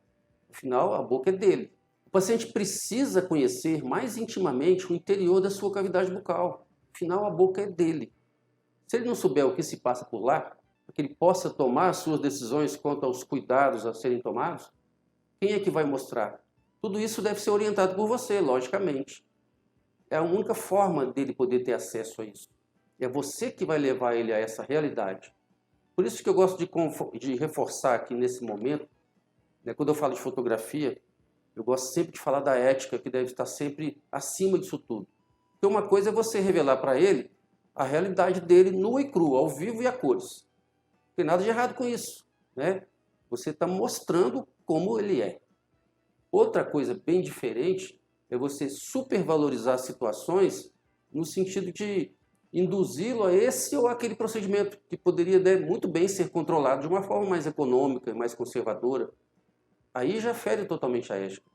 afinal a boca é dele. O paciente precisa conhecer mais intimamente o interior da sua cavidade bucal, afinal a boca é dele. Se ele não souber o que se passa por lá, para que ele possa tomar as suas decisões quanto aos cuidados a serem tomados, quem é que vai mostrar? Tudo isso deve ser orientado por você, logicamente. É a única forma dele poder ter acesso a isso. É você que vai levar ele a essa realidade. Por isso que eu gosto de reforçar aqui nesse momento, quando eu falo de fotografia, eu gosto sempre de falar da ética, que deve estar sempre acima disso tudo. Porque uma coisa é você revelar para ele a realidade dele nua e crua, ao vivo e a cores. Não tem nada de errado com isso, Você está mostrando como ele é. Outra coisa bem diferente é você supervalorizar situações no sentido de induzi-lo a esse ou aquele procedimento que poderia muito bem ser controlado de uma forma mais econômica, mais conservadora. Aí já fere totalmente a ética,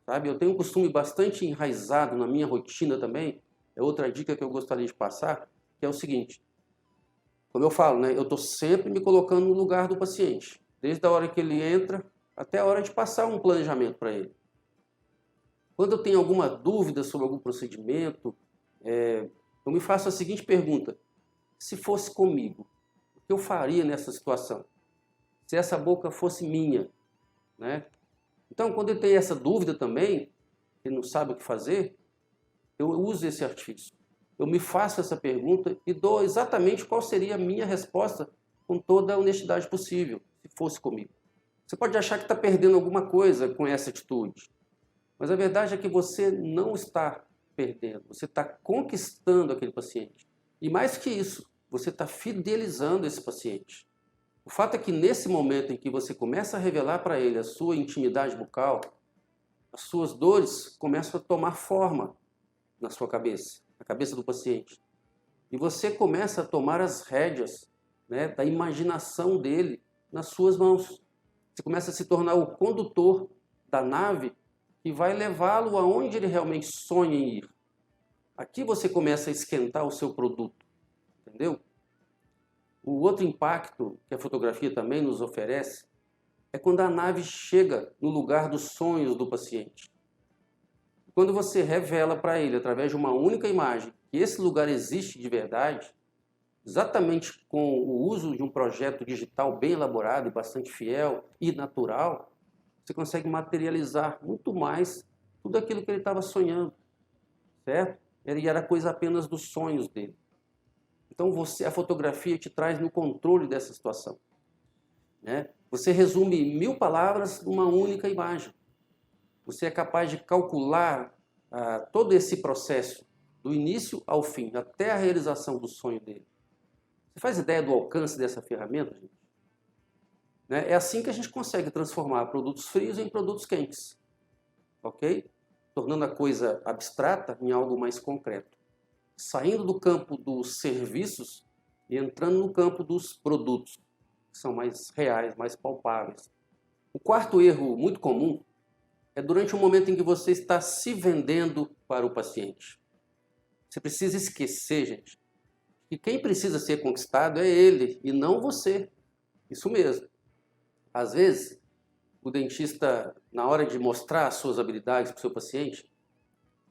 sabe? Eu tenho um costume bastante enraizado na minha rotina também, é outra dica que eu gostaria de passar, que é o seguinte: como eu falo, eu estou sempre me colocando no lugar do paciente, desde a hora que ele entra até a hora de passar um planejamento para ele. Quando eu tenho alguma dúvida sobre algum procedimento, eu me faço a seguinte pergunta: se fosse comigo, o que eu faria nessa situação? Se essa boca fosse minha, Então, quando eu tenho essa dúvida também, ele não sabe o que fazer, eu uso esse artifício. Eu me faço essa pergunta e dou exatamente qual seria a minha resposta com toda a honestidade possível, se fosse comigo. Você pode achar que está perdendo alguma coisa com essa atitude, mas a verdade é que você não está perdendo, você está conquistando aquele paciente. E mais que isso, você está fidelizando esse paciente. O fato é que nesse momento em que você começa a revelar para ele a sua intimidade bucal, as suas dores começam a tomar forma na sua cabeça, na cabeça do paciente. E você começa a tomar as rédeas da imaginação dele nas suas mãos. Você começa a se tornar o condutor da nave que vai levá-lo aonde ele realmente sonha em ir. Aqui você começa a esquentar o seu produto, entendeu? O outro impacto que a fotografia também nos oferece é quando a nave chega no lugar dos sonhos do paciente. Quando você revela para ele, através de uma única imagem, que esse lugar existe de verdade, exatamente com o uso de um projeto digital bem elaborado e bastante fiel e natural, você consegue materializar muito mais tudo aquilo que ele estava sonhando, certo? E era coisa apenas dos sonhos dele. Então a fotografia te traz no controle dessa situação. Você resume 1000 palavras numa única imagem. Você é capaz de calcular todo esse processo, do início ao fim, até a realização do sonho dele. Você faz ideia do alcance dessa ferramenta, gente? É assim que a gente consegue transformar produtos frios em produtos quentes, ok? Tornando a coisa abstrata em algo mais concreto. Saindo do campo dos serviços e entrando no campo dos produtos, que são mais reais, mais palpáveis. O quarto erro muito comum é durante o momento em que você está se vendendo para o paciente. Você precisa esquecer, gente, que quem precisa ser conquistado é ele e não você. Isso mesmo. Às vezes, o dentista, na hora de mostrar as suas habilidades para o seu paciente,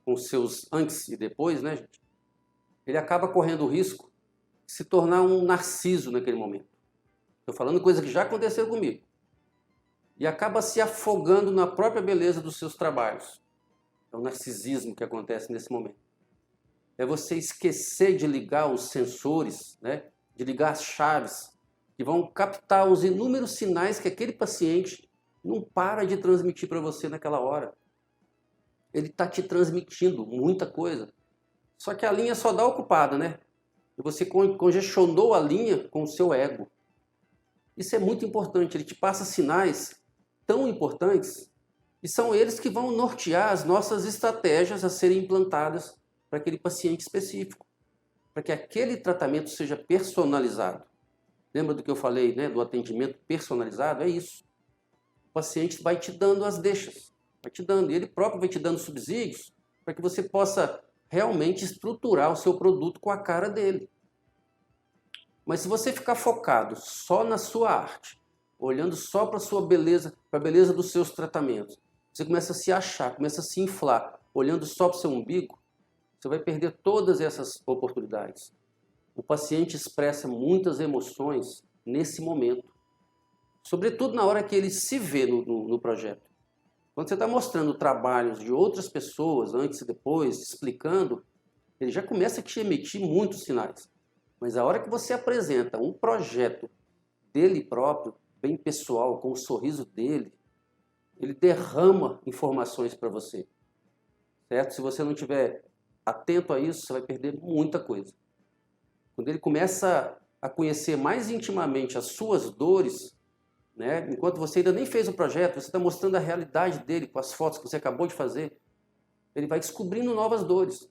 com os seus antes e depois, né, gente? Ele acaba correndo o risco de se tornar um narciso naquele momento. Estou falando coisa que já aconteceu comigo. E acaba se afogando na própria beleza dos seus trabalhos. É o narcisismo que acontece nesse momento. É você esquecer de ligar os sensores, né? De ligar as chaves, que vão captar os inúmeros sinais que aquele paciente não para de transmitir para você naquela hora. Ele está te transmitindo muita coisa. Só que a linha só dá ocupada, né? E você congestionou a linha com o seu ego. Isso é muito importante. Ele te passa sinais tão importantes e são eles que vão nortear as nossas estratégias a serem implantadas para aquele paciente específico, para que aquele tratamento seja personalizado. Lembra do que eu falei, né, do atendimento personalizado? É isso. O paciente vai te dando as deixas, vai te dando, e ele próprio vai te dando subsídios para que você possa realmente estruturar o seu produto com a cara dele. Mas se você ficar focado só na sua arte, olhando só para a sua beleza, para a beleza dos seus tratamentos, você começa a se achar, começa a se inflar, olhando só para o seu umbigo, você vai perder todas essas oportunidades. O paciente expressa muitas emoções nesse momento, sobretudo na hora que ele se vê no projeto. Quando você está mostrando trabalhos de outras pessoas, antes e depois, explicando, ele já começa a te emitir muitos sinais. Mas a hora que você apresenta um projeto dele próprio, bem pessoal, com o sorriso dele, ele derrama informações para você. Certo? Se você não estiver atento a isso, você vai perder muita coisa. Quando ele começa a conhecer mais intimamente as suas dores, né? Enquanto você ainda nem fez o projeto, você está mostrando a realidade dele com as fotos que você acabou de fazer, ele vai descobrindo novas dores.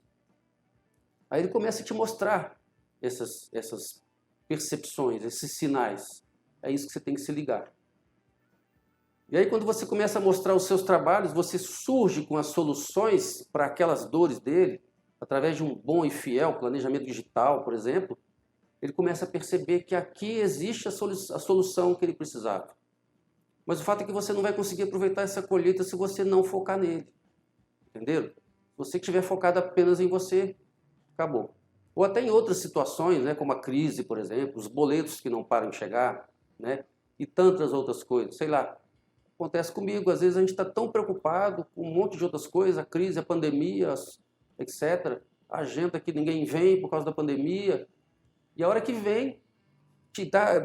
Aí ele começa a te mostrar essas percepções, esses sinais. É isso que você tem que se ligar. E aí quando você começa a mostrar os seus trabalhos, você surge com as soluções para aquelas dores dele, através de um bom e fiel planejamento digital, por exemplo, ele começa a perceber que aqui existe a solução que ele precisava. Mas o fato é que você não vai conseguir aproveitar essa colheita se você não focar nele. Entenderam? Se você estiver focado apenas em você, acabou. Ou até em outras situações, né, como a crise, por exemplo, os boletos que não param de chegar, né, e tantas outras coisas. Sei lá, acontece comigo, às vezes a gente está tão preocupado com um monte de outras coisas, a crise, a pandemia, etc. A agenda que ninguém vem por causa da pandemia. E a hora que vem,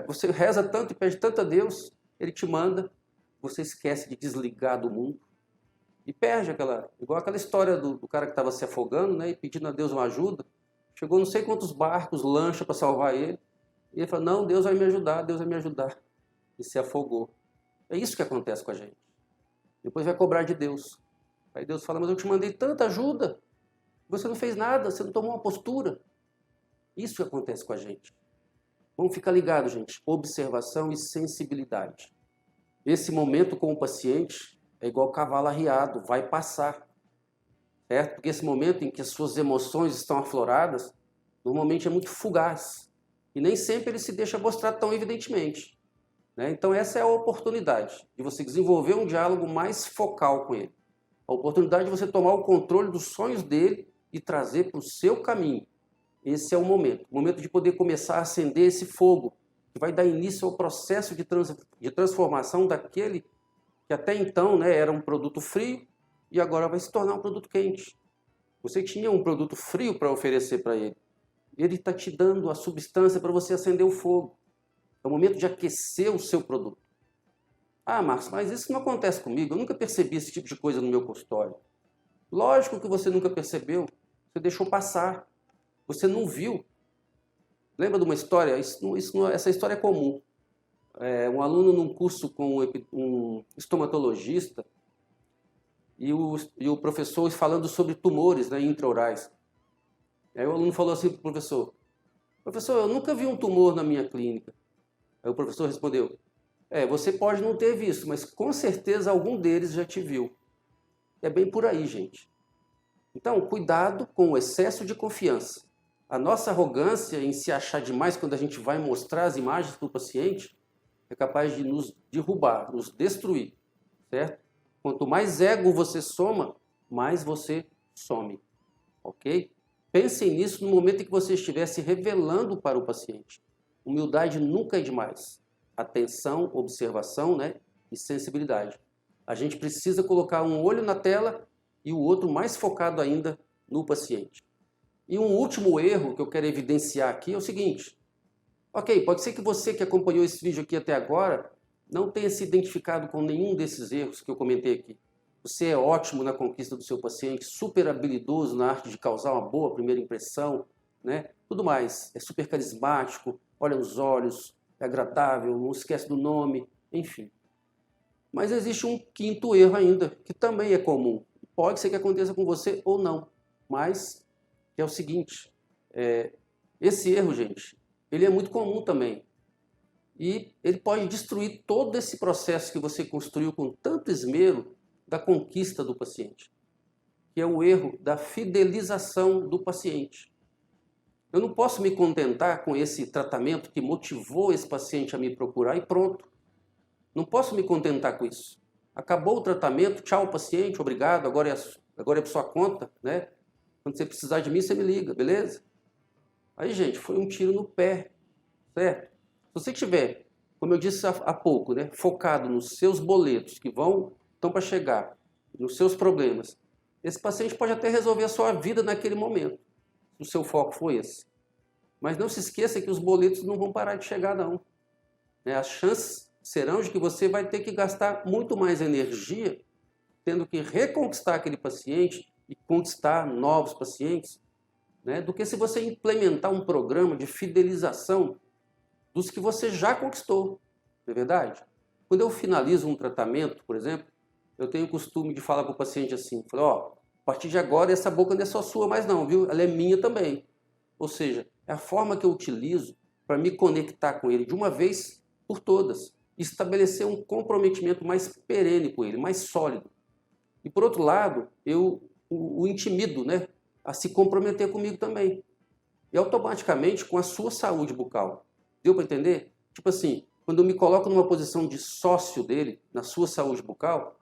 você reza tanto e pede tanto a Deus, Ele te manda, você esquece de desligar do mundo e perde igual aquela história do cara que estava se afogando, né, e pedindo a Deus uma ajuda. Chegou não sei quantos barcos, lancha para salvar ele. E ele falou, não, Deus vai me ajudar, Deus vai me ajudar. E se afogou. É isso que acontece com a gente. Depois vai cobrar de Deus. Aí Deus fala, mas eu te mandei tanta ajuda. Você não fez nada, você não tomou uma postura. Isso que acontece com a gente. Vamos ficar ligados, gente. Observação e sensibilidade. Esse momento com o paciente é igual cavalo arriado, vai passar. Certo? Porque esse momento em que as suas emoções estão afloradas, normalmente é muito fugaz. E nem sempre ele se deixa mostrar tão evidentemente. Né? Então essa é a oportunidade de você desenvolver um diálogo mais focal com ele. A oportunidade de você tomar o controle dos sonhos dele e trazer para o seu caminho. Esse é o momento de poder começar a acender esse fogo, que vai dar início ao processo de transformação daquele que até então, né, era um produto frio e agora vai se tornar um produto quente. Você tinha um produto frio para oferecer para ele. Ele está te dando a substância para você acender o fogo. É o momento de aquecer o seu produto. Ah, Marcos, mas isso não acontece comigo. Eu nunca percebi esse tipo de coisa no meu consultório. Lógico que você nunca percebeu. Você deixou passar. Você não viu. Lembra de uma história? Essa história é comum. Um aluno num curso com um estomatologista e o professor falando sobre tumores, né, intraorais. Aí o aluno falou assim para o professor, eu nunca vi um tumor na minha clínica. Aí o professor respondeu, você pode não ter visto, mas com certeza algum deles já te viu. É bem por aí, gente. Então, cuidado com o excesso de confiança. A nossa arrogância em se achar demais quando a gente vai mostrar as imagens para o paciente é capaz de nos derrubar, nos destruir, certo? Quanto mais ego você soma, mais você some, ok? Pensem nisso no momento em que você estiver se revelando para o paciente. Humildade nunca é demais. Atenção, observação, né? E sensibilidade. A gente precisa colocar um olho na tela e o outro mais focado ainda no paciente. E um último erro que eu quero evidenciar aqui é o seguinte. Ok, pode ser que você que acompanhou esse vídeo aqui até agora não tenha se identificado com nenhum desses erros que eu comentei aqui. Você é ótimo na conquista do seu paciente, super habilidoso na arte de causar uma boa primeira impressão, né? Tudo mais, é super carismático, olha nos olhos, é agradável, não esquece do nome, enfim. Mas existe um quinto erro ainda, que também é comum. Pode ser que aconteça com você ou não, mas é o seguinte, esse erro, gente, ele é muito comum também. E ele pode destruir todo esse processo que você construiu com tanto esmero da conquista do paciente, que é o erro da fidelização do paciente. Eu não posso me contentar com esse tratamento que motivou esse paciente a me procurar e pronto. Não posso me contentar com isso. Acabou o tratamento, tchau paciente, obrigado, agora é por sua conta, né? Quando você precisar de mim, você me liga, beleza? Aí, gente, foi um tiro no pé, certo? Se você tiver, como eu disse há pouco, né, focado nos seus boletos que estão para chegar, nos seus problemas, esse paciente pode até resolver a sua vida naquele momento, se o seu foco for esse. Mas não se esqueça que os boletos não vão parar de chegar, não. As chances serão de que você vai ter que gastar muito mais energia tendo que reconquistar aquele paciente e conquistar novos pacientes, né, do que se você implementar um programa de fidelização dos que você já conquistou, não é verdade? Quando eu finalizo um tratamento, por exemplo, eu tenho o costume de falar para o paciente assim, a partir de agora essa boca não é só sua mais não, viu? Ela é minha também. Ou seja, é a forma que eu utilizo para me conectar com ele de uma vez por todas, estabelecer um comprometimento mais perene com ele, mais sólido. E por outro lado, eu o intimido, né, a se comprometer comigo também. E automaticamente com a sua saúde bucal. Deu para entender? Tipo assim, quando eu me coloco numa posição de sócio dele, na sua saúde bucal,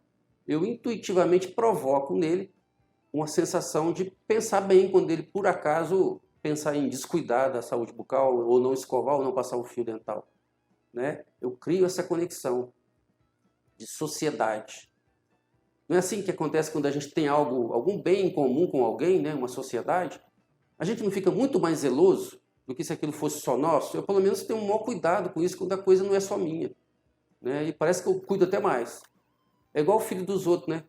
eu intuitivamente provoco nele uma sensação de pensar bem quando ele, por acaso, pensar em descuidar da saúde bucal, ou não escovar, ou não passar um fio dental. Né? Eu crio essa conexão de sociedade. Não é assim que acontece quando a gente tem algum bem em comum com alguém, né? Uma sociedade? A gente não fica muito mais zeloso do que se aquilo fosse só nosso? Eu, pelo menos, tenho um maior cuidado com isso quando a coisa não é só minha. Né? E parece que eu cuido até mais. É igual o filho dos outros, né?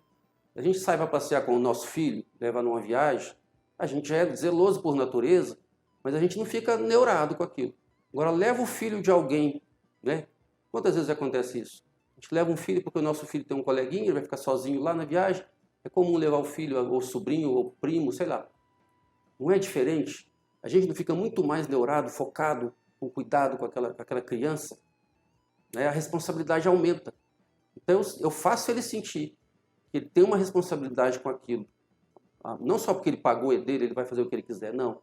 A gente sai para passear com o nosso filho, leva numa viagem, a gente já é zeloso por natureza, mas a gente não fica neurado com aquilo. Agora, leva o filho de alguém, né? Quantas vezes acontece isso? A gente leva um filho porque o nosso filho tem um coleguinha, ele vai ficar sozinho lá na viagem. É comum levar o filho, ou sobrinho, ou primo, sei lá. Não é diferente? A gente não fica muito mais neurado, focado, com cuidado com aquela criança? Né? A responsabilidade aumenta. Então eu faço ele sentir que ele tem uma responsabilidade com aquilo. Não só porque ele pagou é dele, ele vai fazer o que ele quiser, não.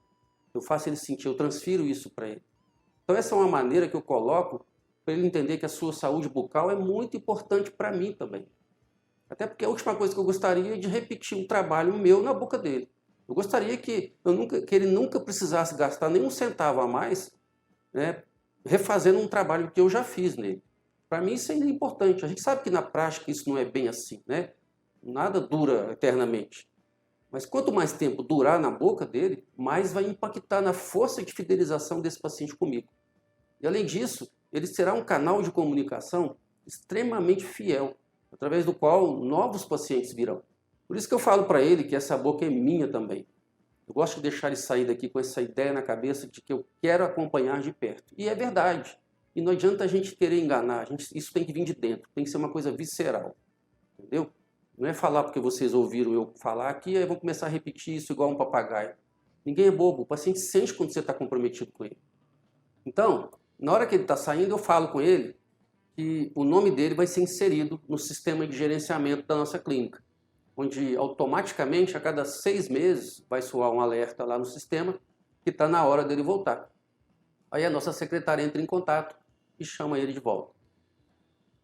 Eu faço ele sentir, eu transfiro isso para ele. Então essa é uma maneira que eu coloco para ele entender que a sua saúde bucal é muito importante para mim também. Até porque a última coisa que eu gostaria é de repetir um trabalho meu na boca dele. Eu gostaria que ele nunca precisasse gastar nenhum centavo a mais, né, refazendo um trabalho que eu já fiz nele. Para mim isso ainda é importante. A gente sabe que na prática isso não é bem assim, né? Nada dura eternamente. Mas quanto mais tempo durar na boca dele, mais vai impactar na força de fidelização desse paciente comigo. E além disso, ele será um canal de comunicação extremamente fiel, através do qual novos pacientes virão. Por isso que eu falo para ele que essa boca é minha também. Eu gosto de deixar ele sair daqui com essa ideia na cabeça de que eu quero acompanhar de perto. E é verdade. E não adianta a gente querer enganar. Isso tem que vir de dentro. Tem que ser uma coisa visceral. Entendeu? Não é falar porque vocês ouviram eu falar aqui, aí vão começar a repetir isso igual um papagaio. Ninguém é bobo. O paciente sente quando você está comprometido com ele. Então, na hora que ele está saindo, eu falo com ele que o nome dele vai ser inserido no sistema de gerenciamento da nossa clínica, onde automaticamente, a cada 6 meses, vai soar um alerta lá no sistema que está na hora dele voltar. Aí a nossa secretária entra em contato e chama ele de volta.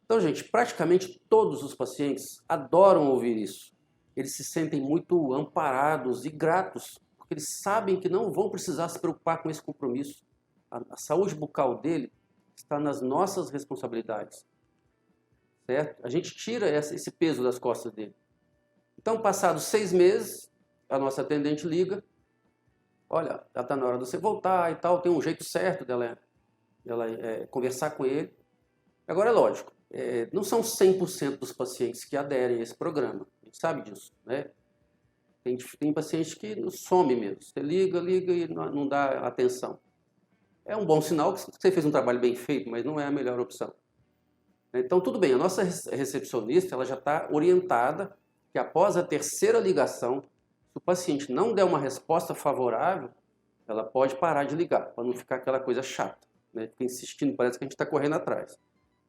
Então, gente, praticamente todos os pacientes adoram ouvir isso. Eles se sentem muito amparados e gratos, porque eles sabem que não vão precisar se preocupar com esse compromisso. A saúde bucal dele está nas nossas responsabilidades, certo? A gente tira esse peso das costas dele. Então, passados 6 meses, a nossa atendente liga, olha, já está na hora de você voltar e tal, tem um jeito certo dela conversar com ele. Agora, é lógico, não são 100% dos pacientes que aderem a esse programa, a gente sabe disso, né? Tem paciente que some mesmo, você liga e não dá atenção. É um bom sinal que você fez um trabalho bem feito, mas não é a melhor opção. Então, tudo bem, a nossa recepcionista ela já está orientada que após a 3ª ligação, se o paciente não der uma resposta favorável, ela pode parar de ligar, para não ficar aquela coisa chata, né? Fica insistindo, parece que a gente está correndo atrás.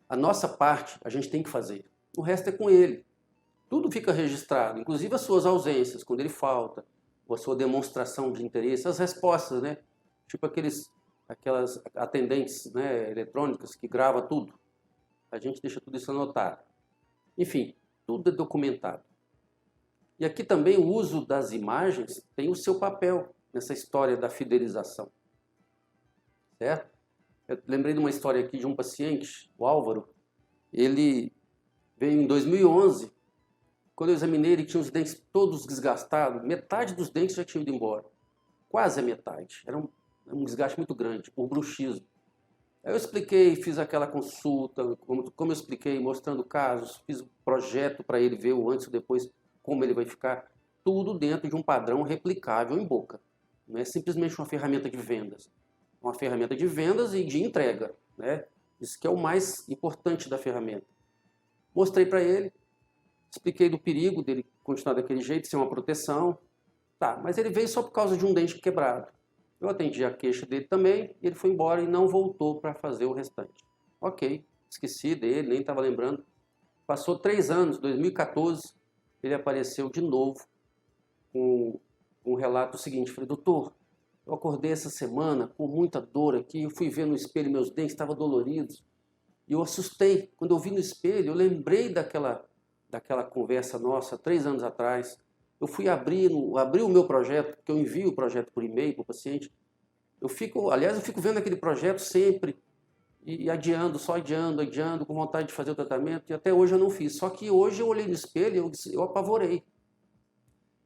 A nossa parte, a gente tem que fazer. O resto é com ele. Tudo fica registrado, inclusive as suas ausências, quando ele falta, ou a sua demonstração de interesse, as respostas, né? Tipo aquelas atendentes, né, eletrônicas que gravam tudo. A gente deixa tudo isso anotado. Enfim, tudo é documentado. E aqui também o uso das imagens tem o seu papel nessa história da fidelização. Certo? Eu lembrei de uma história aqui de um paciente, o Álvaro. Ele veio em 2011. Quando eu examinei, ele tinha os dentes todos desgastados. Metade dos dentes já tinha ido embora. Quase a metade. Era um desgaste muito grande, por bruxismo. Aí eu expliquei, fiz aquela consulta, como eu expliquei, mostrando casos, fiz um projeto para ele ver o antes e o depois, como ele vai ficar. Tudo dentro de um padrão replicável em boca. Não é simplesmente uma ferramenta de vendas. É uma ferramenta de vendas e de entrega, né? Isso que é o mais importante da ferramenta. Mostrei para ele, expliquei do perigo dele continuar daquele jeito, sem uma proteção. Tá, mas ele veio só por causa de um dente quebrado. Eu atendi a queixa dele também, e ele foi embora e não voltou para fazer o restante. Ok, esqueci dele, nem estava lembrando. Passou 3 anos, 2014, ele apareceu de novo com um relato seguinte. Falei, doutor, eu acordei essa semana com muita dor aqui, eu fui ver no espelho meus dentes estavam doloridos. E eu assustei. Quando eu vi no espelho, eu lembrei daquela conversa nossa, 3 anos atrás. Eu fui abrir o meu projeto, porque eu envio o projeto por e-mail para o paciente. Eu fico vendo aquele projeto sempre e adiando, só adiando, com vontade de fazer o tratamento, e até hoje eu não fiz. Só que hoje eu olhei no espelho e eu apavorei.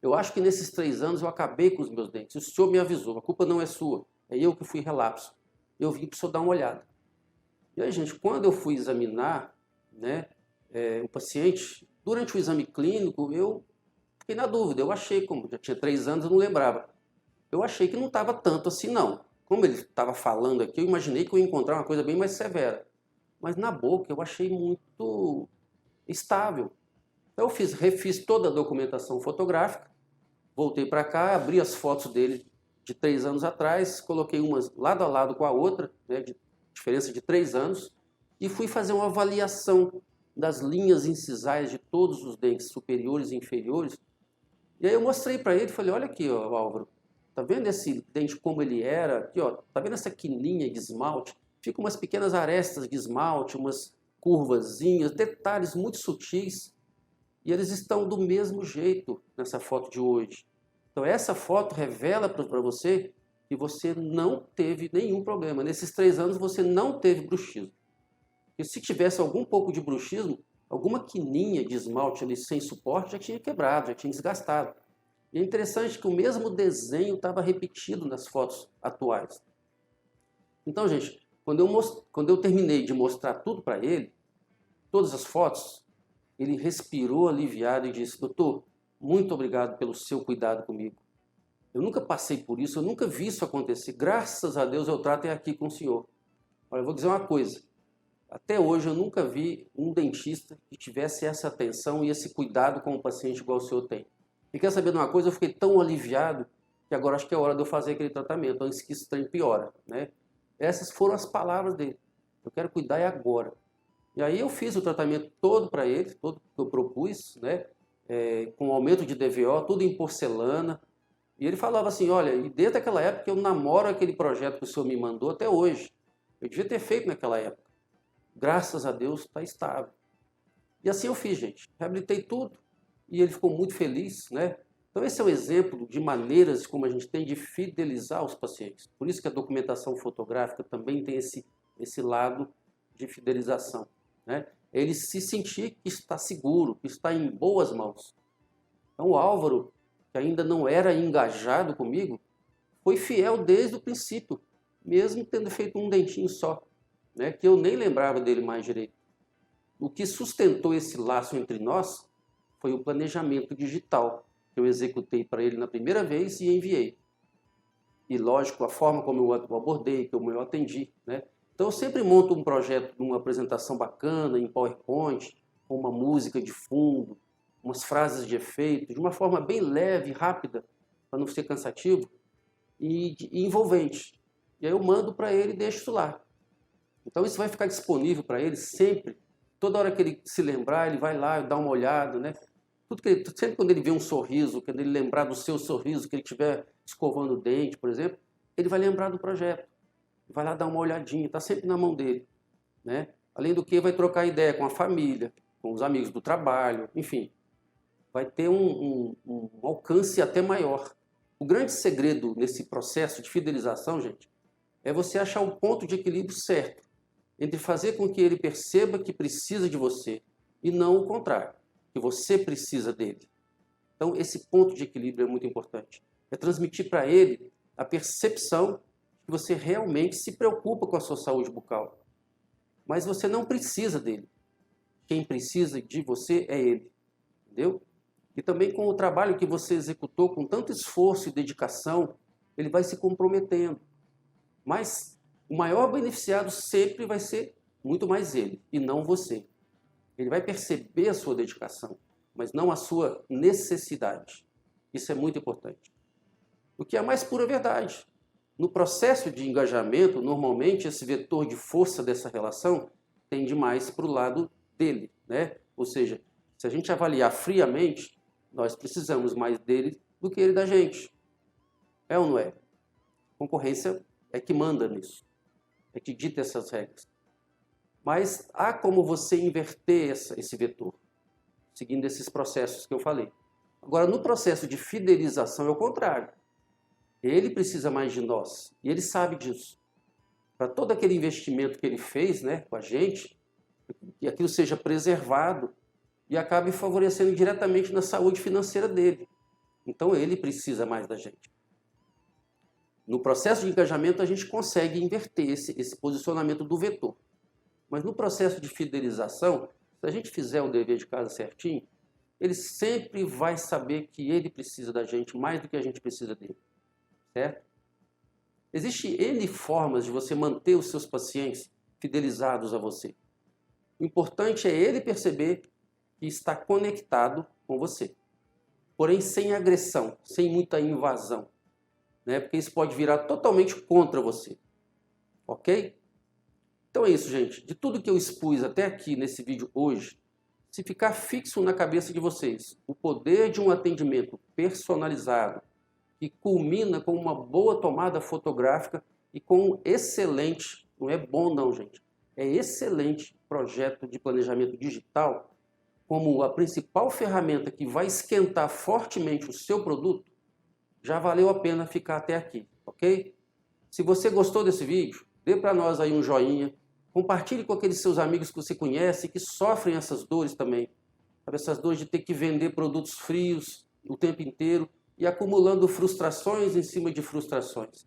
Eu acho que nesses 3 anos eu acabei com os meus dentes. O senhor me avisou, a culpa não é sua, é eu que fui relapso. Eu vim para o senhor dar uma olhada. E aí, gente, quando eu fui examinar, né, o paciente, durante o exame clínico, eu fiquei na dúvida. Eu achei, como já tinha 3 anos, eu não lembrava. Eu achei que não estava tanto assim, não. Como ele estava falando aqui, eu imaginei que eu ia encontrar uma coisa bem mais severa. Mas na boca eu achei muito estável. Então eu refiz toda a documentação fotográfica, voltei para cá, abri as fotos dele de 3 anos atrás, coloquei umas lado a lado com a outra, né, de diferença de 3 anos, e fui fazer uma avaliação das linhas incisais de todos os dentes superiores e inferiores. E aí eu mostrei para ele, falei, olha aqui, ó, Álvaro, tá vendo esse dente como ele era? Aqui, ó, tá vendo essa quininha de esmalte? Fica umas pequenas arestas de esmalte, umas curvazinhas, detalhes muito sutis. E eles estão do mesmo jeito nessa foto de hoje. Então essa foto revela para você que você não teve nenhum problema. Nesses 3 anos você não teve bruxismo. E se tivesse algum pouco de bruxismo, alguma quininha de esmalte ali sem suporte já tinha quebrado, já tinha desgastado. E é interessante que o mesmo desenho estava repetido nas fotos atuais. Então, gente, quando eu terminei de mostrar tudo para ele, todas as fotos, ele respirou aliviado e disse, doutor, muito obrigado pelo seu cuidado comigo. Eu nunca passei por isso, eu nunca vi isso acontecer. Graças a Deus eu trato aqui com o senhor. Olha, eu vou dizer uma coisa. Até hoje eu nunca vi um dentista que tivesse essa atenção e esse cuidado com o paciente igual o senhor tem. E quer saber de uma coisa? Eu fiquei tão aliviado que agora acho que é hora de eu fazer aquele tratamento, antes que isso trem piora, né? Essas foram as palavras dele. Eu quero cuidar agora. E aí eu fiz o tratamento todo para ele, todo que eu propus, né? Com aumento de DVO, tudo em porcelana. E ele falava assim, olha, e desde aquela época eu namoro aquele projeto que o senhor me mandou até hoje. Eu devia ter feito naquela época. Graças a Deus está estável. E assim eu fiz, gente. Reabilitei tudo e ele ficou muito feliz, né? Então esse é um exemplo de maneiras como a gente tem de fidelizar os pacientes. Por isso que a documentação fotográfica também tem esse lado de fidelização, né? Ele se sentir que está seguro, que está em boas mãos. Então o Álvaro, que ainda não era engajado comigo, foi fiel desde o princípio, mesmo tendo feito um dentinho só, né? Que eu nem lembrava dele mais direito. O que sustentou esse laço entre nós foi o planejamento digital que eu executei para ele na primeira vez e enviei. E lógico, a forma como eu abordei, como eu atendi, né? Então eu sempre monto um projeto, uma apresentação bacana em PowerPoint, com uma música de fundo, umas frases de efeito, de uma forma bem leve, rápida, para não ser cansativo e envolvente. E aí eu mando para ele e deixo isso lá. Então isso vai ficar disponível para ele sempre. Toda hora que ele se lembrar, ele vai lá, dá uma olhada, né? Sempre quando ele vê um sorriso, quando ele lembrar do seu sorriso, que ele estiver escovando o dente, por exemplo, ele vai lembrar do projeto. Vai lá dar uma olhadinha, está sempre na mão dele, né? Além do que, vai trocar ideia com a família, com os amigos do trabalho, enfim. Vai ter um alcance até maior. O grande segredo nesse processo de fidelização, gente, é você achar o ponto de equilíbrio certo entre fazer com que ele perceba que precisa de você e não o contrário, que você precisa dele. Então, esse ponto de equilíbrio é muito importante. É transmitir para ele a percepção que você realmente se preocupa com a sua saúde bucal. Mas você não precisa dele. Quem precisa de você é ele. Entendeu? E também com o trabalho que você executou com tanto esforço e dedicação, ele vai se comprometendo. Mas o maior beneficiado sempre vai ser muito mais ele, e não você. Ele vai perceber a sua dedicação, mas não a sua necessidade. Isso é muito importante. O que é a mais pura verdade. No processo de engajamento, normalmente esse vetor de força dessa relação tende mais para o lado dele, né? Ou seja, se a gente avaliar friamente, nós precisamos mais dele do que ele da gente. É ou não é? Concorrência é que manda nisso. É que dita essas regras. Mas há como você inverter esse vetor, seguindo esses processos que eu falei. Agora, no processo de fidelização é o contrário. Ele precisa mais de nós, e ele sabe disso. Para todo aquele investimento que ele fez, né, com a gente, que aquilo seja preservado e acabe favorecendo diretamente na saúde financeira dele. Então, ele precisa mais da gente. No processo de engajamento, a gente consegue inverter esse posicionamento do vetor. Mas no processo de fidelização, se a gente fizer o dever de casa certinho, ele sempre vai saber que ele precisa da gente mais do que a gente precisa dele. Certo? Existem N formas de você manter os seus pacientes fidelizados a você. O importante é ele perceber que está conectado com você. Porém, sem agressão, sem muita invasão. Né? Porque isso pode virar totalmente contra você. Ok? Então é isso, gente. De tudo que eu expus até aqui nesse vídeo hoje, se ficar fixo na cabeça de vocês o poder de um atendimento personalizado que culmina com uma boa tomada fotográfica e com um excelente, não é bom não, gente, é excelente projeto de planejamento digital como a principal ferramenta que vai esquentar fortemente o seu produto, já valeu a pena ficar até aqui, ok? Se você gostou desse vídeo, dê para nós aí um joinha, compartilhe com aqueles seus amigos que você conhece que sofrem essas dores também. Sabe, essas dores de ter que vender produtos frios o tempo inteiro e acumulando frustrações em cima de frustrações.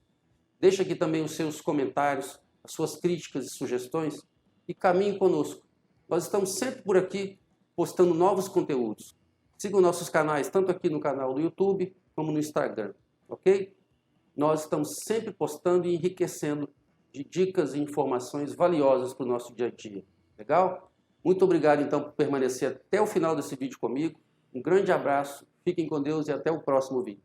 Deixe aqui também os seus comentários, as suas críticas e sugestões e caminhe conosco. Nós estamos sempre por aqui postando novos conteúdos. Sigam nossos canais, tanto aqui no canal do YouTube como no Instagram, ok? Nós estamos sempre postando e enriquecendo de dicas e informações valiosas para o nosso dia a dia. Legal? Muito obrigado, então, por permanecer até o final desse vídeo comigo. Um grande abraço, fiquem com Deus e até o próximo vídeo.